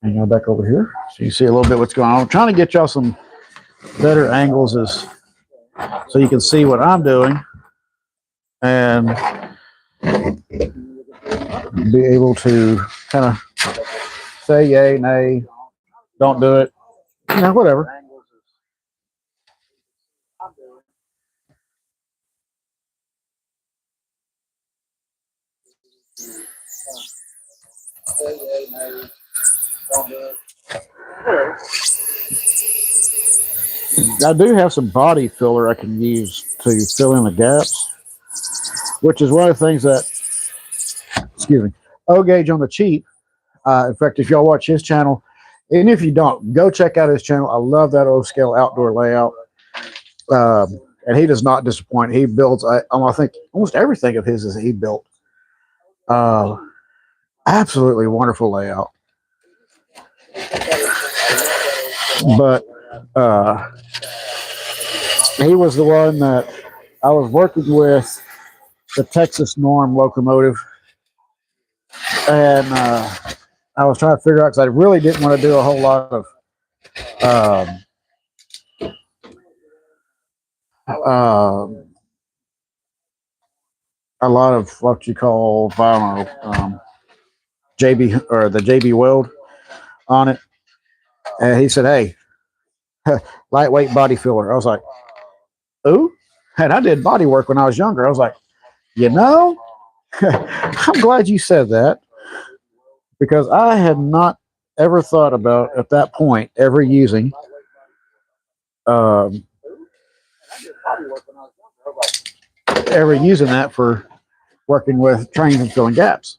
Hang on back over here so you see a little bit what's going on. I'm trying to get y'all some better angles so you can see what I'm doing and be able to kind of say yay, nay, don't do it, you know, whatever. I do have some body filler I can use to fill in the gaps, which is one of the things that, excuse me, O-Gauge on the cheap. In fact, if y'all watch his channel, and if you don't, go check out his channel. I love that O-scale outdoor layout. And he does not disappoint. He builds, I think, almost everything of his is he built. Absolutely wonderful layout. But he was the one that I was working with, the Texas Norm locomotive, and I was trying to figure out, because I really didn't want to do a whole lot of what you call, I don't know, JB or the JB weld on it. And he said, hey, lightweight body filler. I was like, ooh. And I did body work when I was younger. I was like, you know, I'm glad you said that, because I had not ever thought about at that point ever using that for working with trains and filling gaps.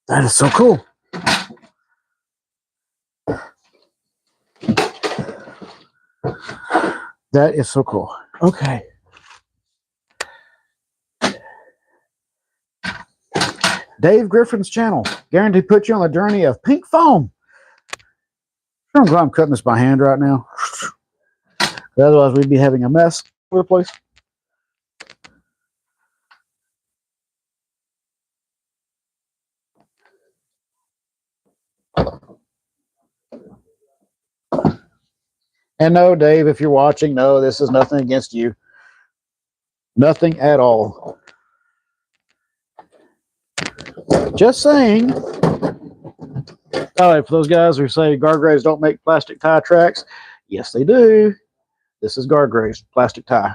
That is so cool. That is so cool. Okay. Dave Griffin's channel. Guaranteed to put you on the journey of pink foam. I'm glad I'm cutting this by hand right now. Otherwise, we'd be having a mess all over the place. And no, Dave, if you're watching, no, this is nothing against you. Nothing at all. Just saying. All right, for those guys who say guardrails don't make plastic tie tracks, yes, they do. This is guardrails, plastic tie.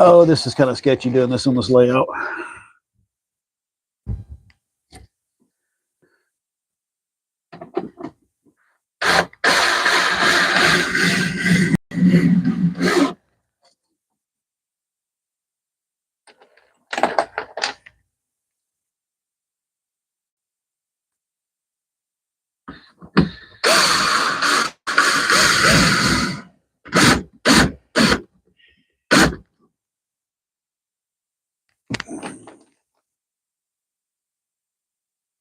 Oh, this is kind of sketchy doing this on this layout.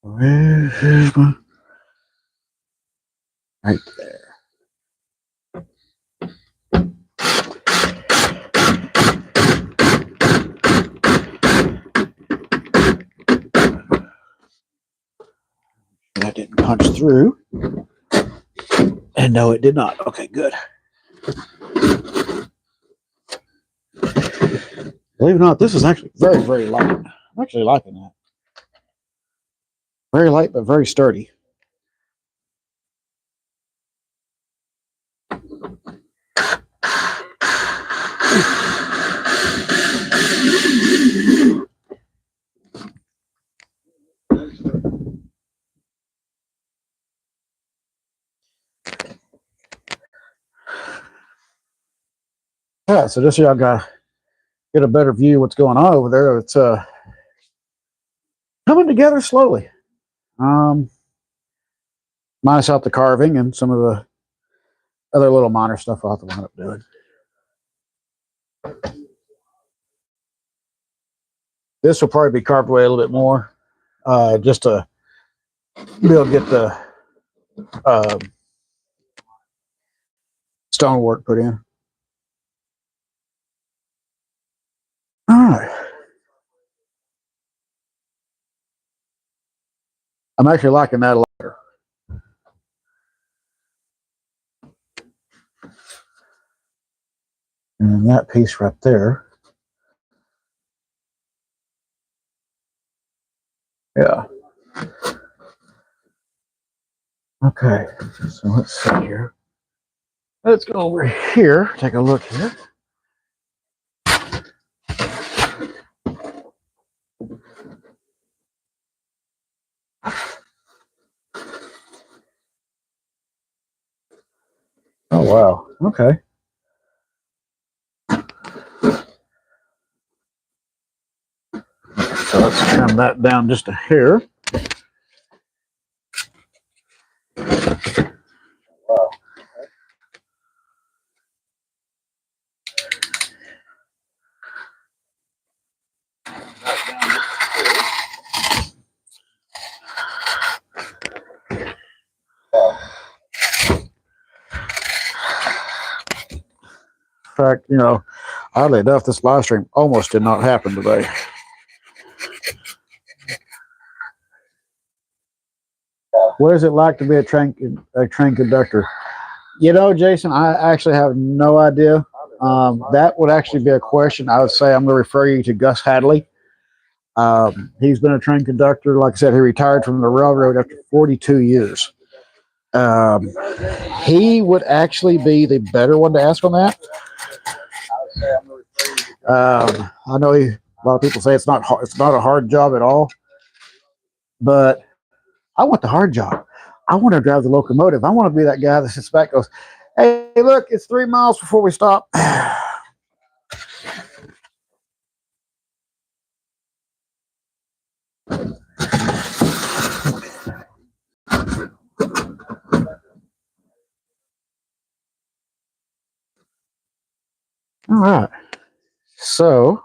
Where's my... Right there. That didn't punch through. And no, it did not. Okay, good. Believe it or not, this is actually very, very light. I'm actually liking that. Very light, but very sturdy. All right, so just so y'all got get a better view of what's going on over there. It's coming together slowly. Minus out the carving and some of the other little minor stuff I'll have to wind up doing. This will probably be carved away a little bit more, just to be able to get the stonework put in. All right. I'm actually liking that a lot better. And that piece right there. Yeah. Okay. So let's see here. Let's go over here. Take a look here. Oh, wow. Okay. So let's trim that down just a hair. Wow. In fact, you know, oddly enough, this live stream almost did not happen today. What is it like to be a train conductor? You know, Jason, I actually have no idea. That would actually be a question. I would say I'm going to refer you to Gus Hadley. He's been a train conductor. Like I said, he retired from the railroad after 42 years. He would actually be the better one to ask on that. I know a lot of people say it's not hard, it's not a hard job at all, but I want the hard job. I want to drive the locomotive. I want to be that guy that sits back and goes, hey, look, it's 3 miles before we stop. All right. So,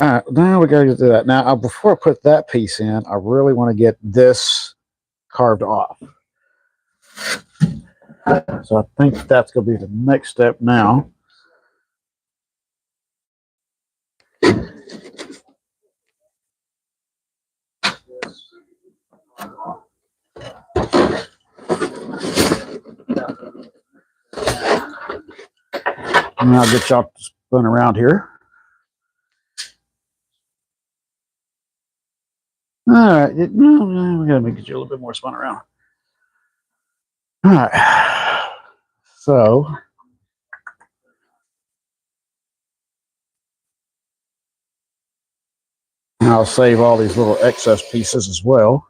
all right, now we got to do that. Now, before I put that piece in, I really want to get this carved off. So I think that's going to be the next step now. And I'll get y'all spun around here. All right, we gotta make it a little bit more spun around. All right, so I'll save all these little excess pieces as well.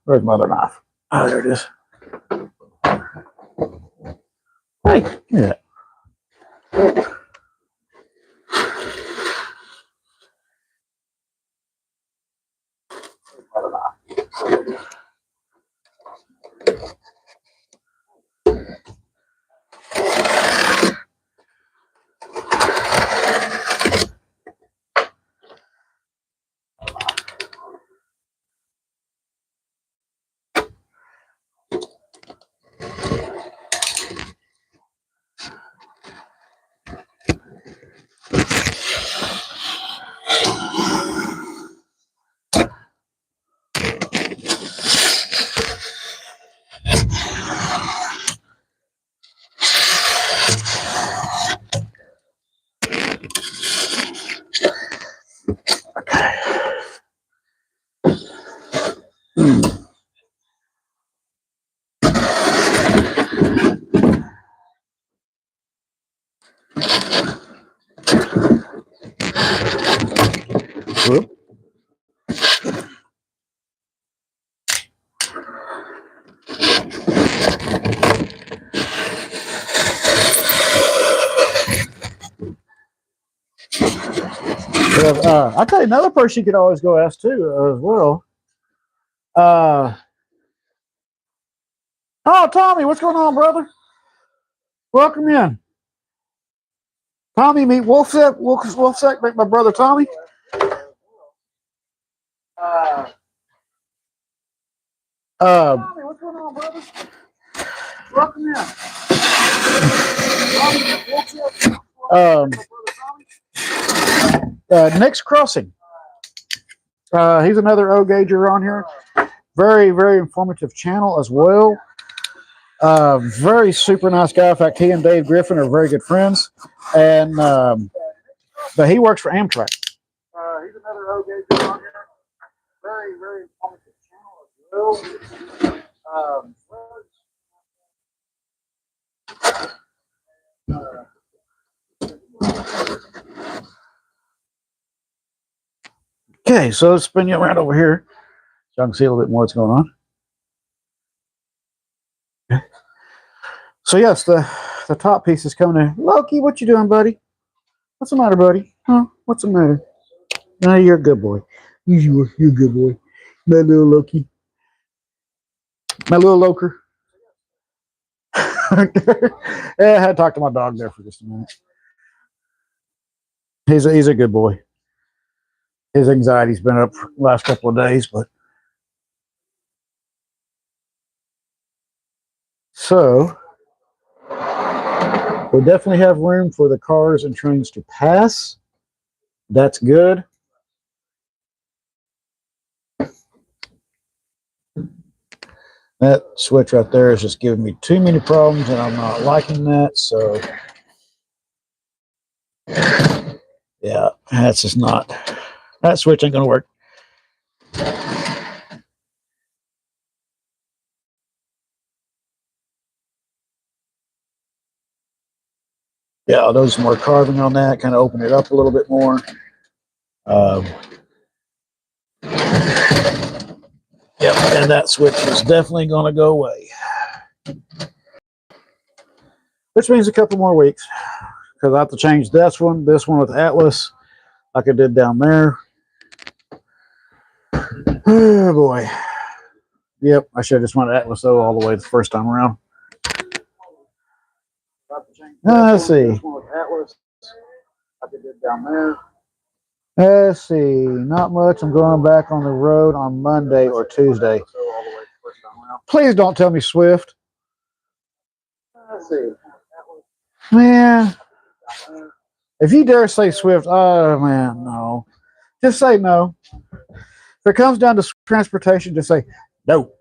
Where's my other knife? Oh, there it is. Hey, yeah. Whoop. I'll tell you another person you could always go ask too as well. Oh, Tommy, what's going on, brother? Welcome in. Tommy, meet Wolfsack, meet my brother Tommy. Tommy, what's going on, brother? Welcome in. Next Crossing. He's another O-Gauger on here. Very, very informative channel as well. Very super nice guy. In fact, he and Dave Griffin are very good friends. And but he works for Amtrak. He's another O-Gauger on here. Very, very informative channel as well. Okay, so let's spin you around over here so I can see a little bit more what's going on. Okay. So yes, the top piece is coming in. Loki, what you doing, buddy? What's the matter, buddy? Huh? What's the matter? No, you're a good boy. You're a good boy. My little Loki. My little Loker. Yeah, I had to talk to my dog there for just a minute. He's a good boy. His anxiety's been up for the last couple of days, but so we definitely have room for the cars and trains to pass. That's good. That switch right there is just giving me too many problems, and I'm not liking that. So, yeah, that's just not. That switch ain't gonna work. Yeah, I'll do some more carving on that, kind of open it up a little bit more. Yep, and that switch is definitely going to go away. Which means a couple more weeks, because I have to change this one with Atlas, like I did down there. Oh boy. Yep, I should have just went Atlas though all the way the first time around. I have to change Let's see. Atlas. I did it down there. Let's see. Not much. I'm going back on the road on Monday or Tuesday. Please don't tell me Swift. Let's see. Man, if you dare say Swift, oh man, no. Just say no. If it comes down to transportation, just say no.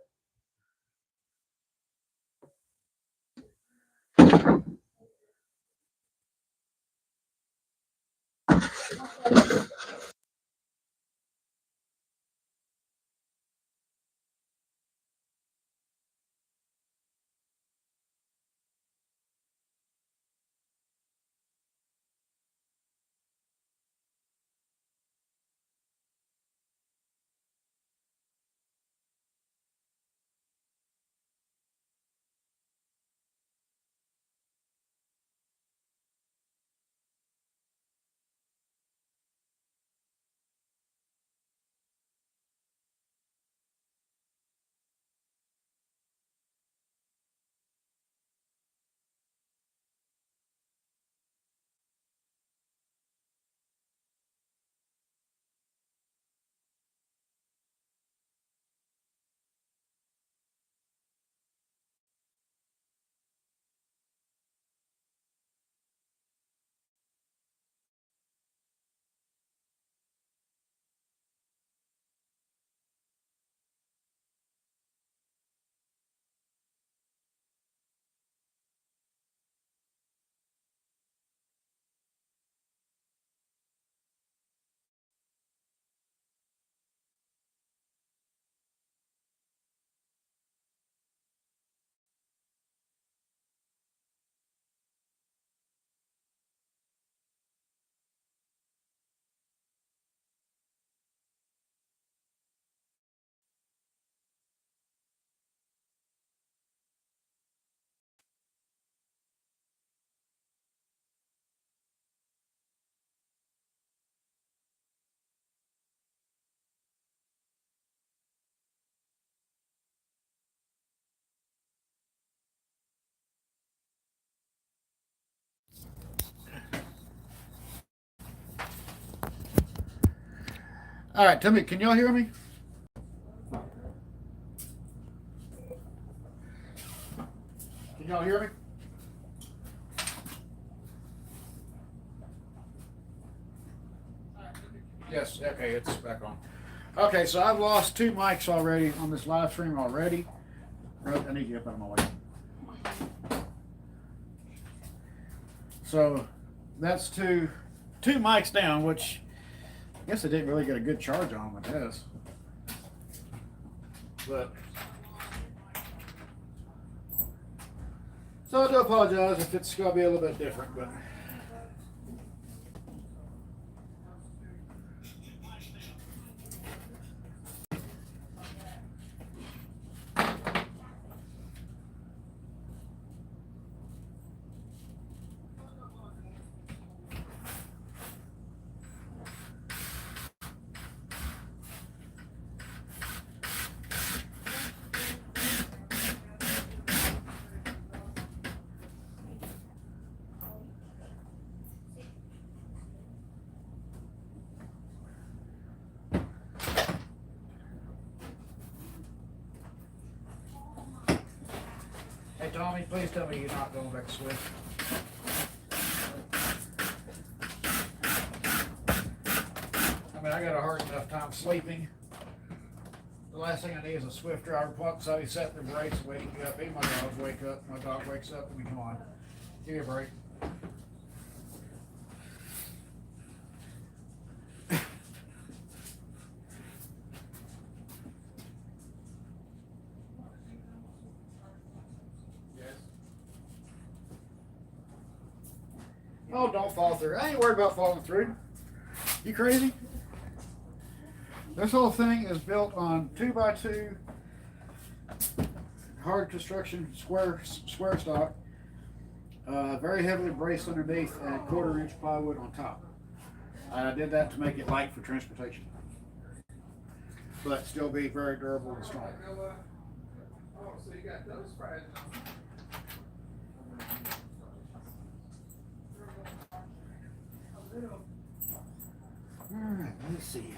All right, tell me, can y'all hear me? Can y'all hear me? Yes, okay, it's back on. Okay, so I've lost 2 mics already on this live stream already. I need to get up out of my way. So that's two mics down, which I guess I didn't really get a good charge on with this. But so I do apologize if it's gonna be a little bit different, but hey Tommy, please tell me you're not going back to Swift. I mean, I got a hard enough time sleeping. The last thing I need is a Swift driver puck, so he's setting the brakes, waking me up. Even my dogs wake up. My dog wakes up and we come on. Give me a break. Oh, don't fall through. I ain't worried about falling through. You crazy? This whole thing is built on 2x2 hard construction square stock, very heavily braced underneath and 1/4 inch plywood on top. I did that to make it light for transportation, but still be very durable and strong. Alright, let's see here.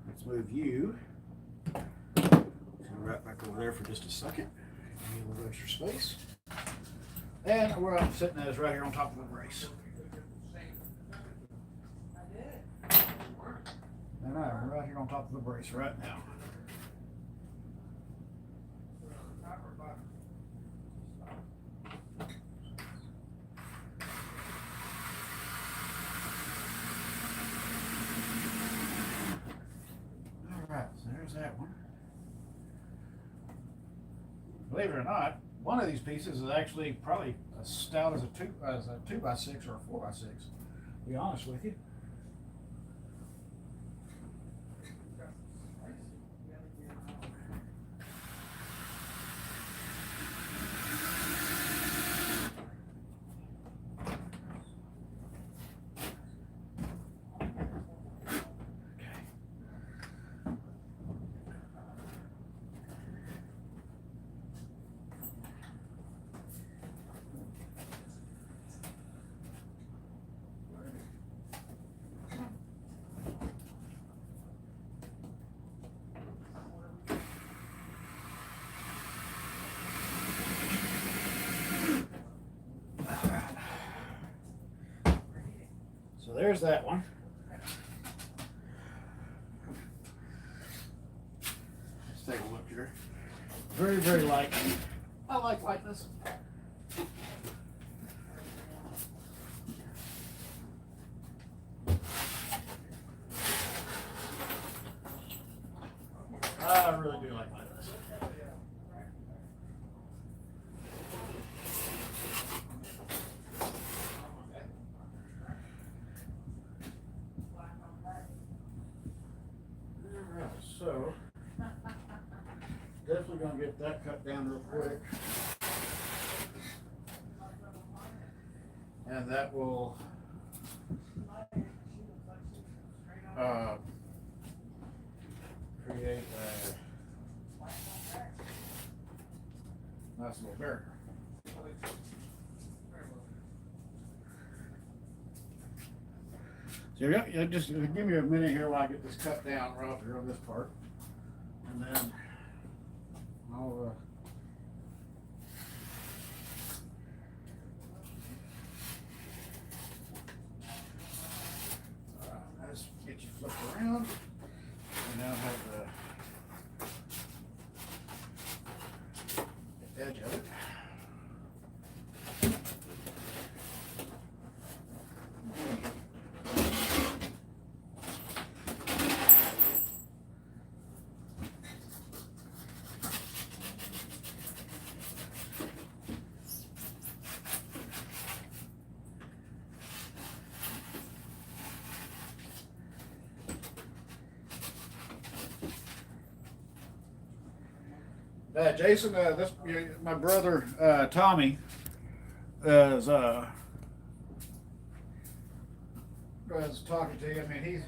Let's move you right back over there for just a second. Give me a little extra space. And where I'm sitting at is right here on top of the brace. And I'm right here on top of the brace right now. Alright, so there's that one. Believe it or not, one of these pieces is actually probably as stout as a 2x6 or a 4x6. To be honest with you. So there's that one. Let's take a look here. Very, very light. I like lightness. I really do like lightness. So, definitely going to get that cut down real quick. And that will create a nice little barrier. So yeah, just give me a minute here while I get this cut down right here on this part, and then I'll let's get you flipped around, and now have the edge of it. Jason, this my brother Tommy is talking to you. I mean,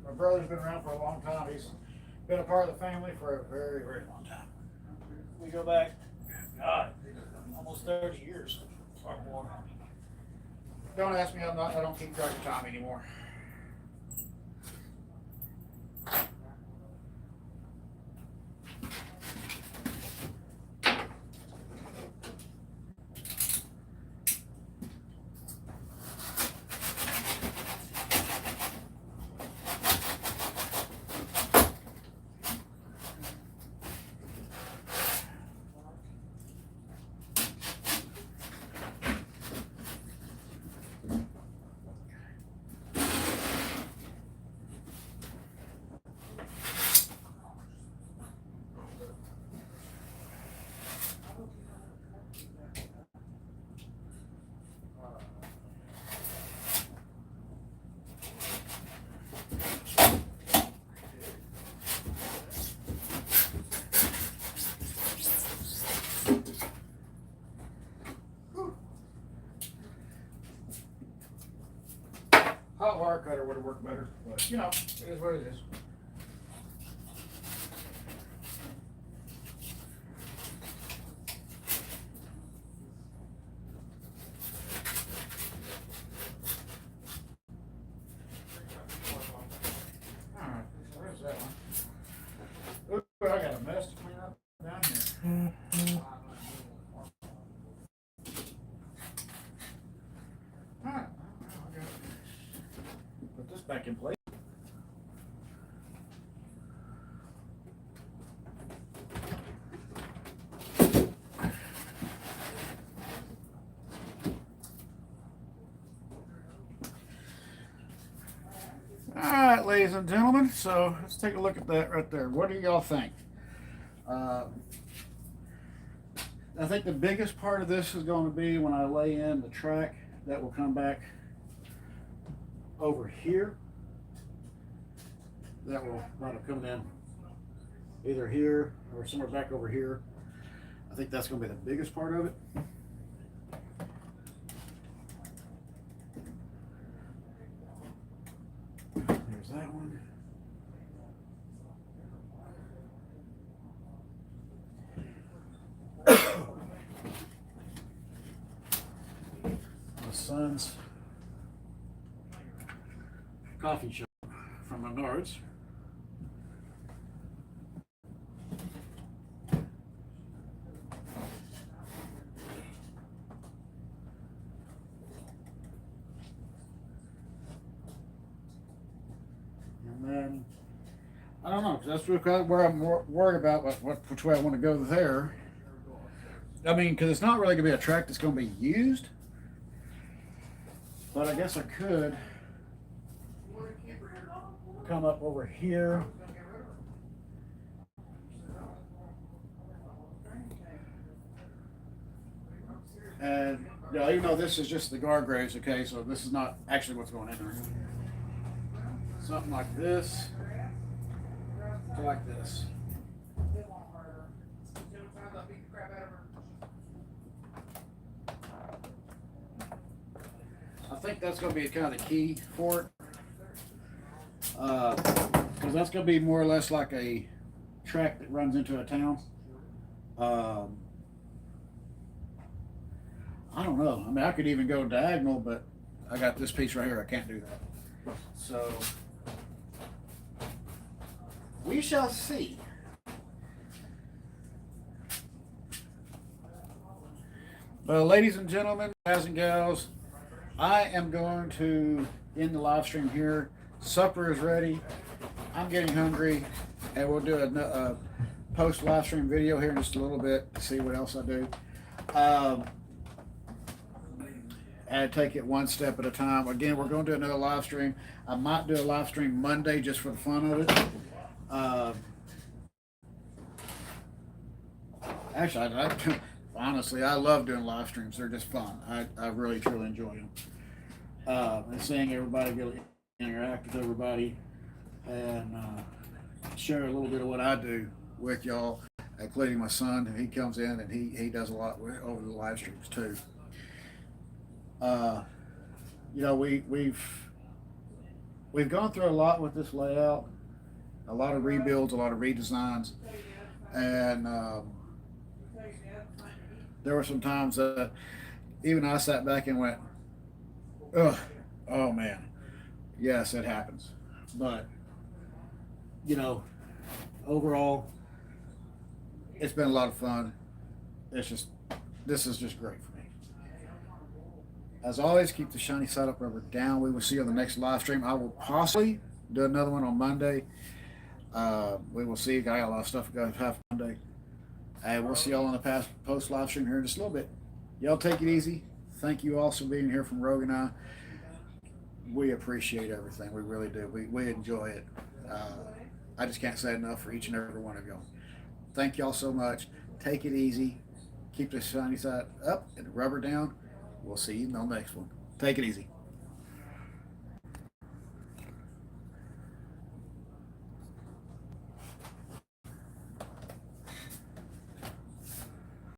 my brother's been around for a long time. He's been a part of the family for a very, very long time. We go back, God, almost 30 years or more. Don't ask me. I don't keep track of time anymore. Hot wire cutter would have worked better, but you know, it is what it is. back in place. All right, ladies and gentlemen, so let's take a look at that right there. What do y'all think? I think the biggest part of this is going to be when I lay in the track that will come back over here. That will wind up coming in either here or somewhere back over here. I think that's going to be the biggest part of it. There's that one. My son's coffee shop from Menards. And then I don't know, 'cause that's where I'm more worried about which way I want to go there. I mean, because it's not really going to be a track that's going to be used. But I guess I could come up over here. And even though this is just the guardrails, okay, so this is not actually what's going in there. Something like this, like this. I think that's going to be kind of the key for it, because that's going to be more or less like a track that runs into a town. I don't know. I mean, I could even go diagonal, but I got this piece right here. I can't do that. So we shall see. Well, ladies and gentlemen, guys and gals, I am going to end the live stream here. Supper is ready. I'm getting hungry, and we'll do a post live stream video here in just a little bit to see what else I do. And take it one step at a time. Again, we're going to do another live stream. I might do a live stream Monday just for the fun of it. Actually, honestly, I love doing live streams. They're just fun. I really, truly enjoy them. And seeing everybody get interact with everybody and share a little bit of what I do with y'all, including my son. He comes in and he does a lot over the live streams too. We've gone through a lot with this layout, a lot of rebuilds, a lot of redesigns, and there were some times that even I sat back and went, ugh, oh man, yes, it happens. But overall, it's been a lot of fun. This is just great for me. As always, keep the shiny side up, rubber down. We will see you on the next live stream. I will possibly do another one on Monday. We will see. I got a lot of stuff to go have Monday. And we'll see y'all on the post live stream here in just a little bit. Y'all take it easy. Thank you all for being here from Rogue and I. We appreciate everything. We really do. We enjoy it. I just can't say enough for each and every one of y'all. Thank y'all so much. Take it easy. Keep the shiny side up and the rubber down. We'll see you on the next one. Take it easy.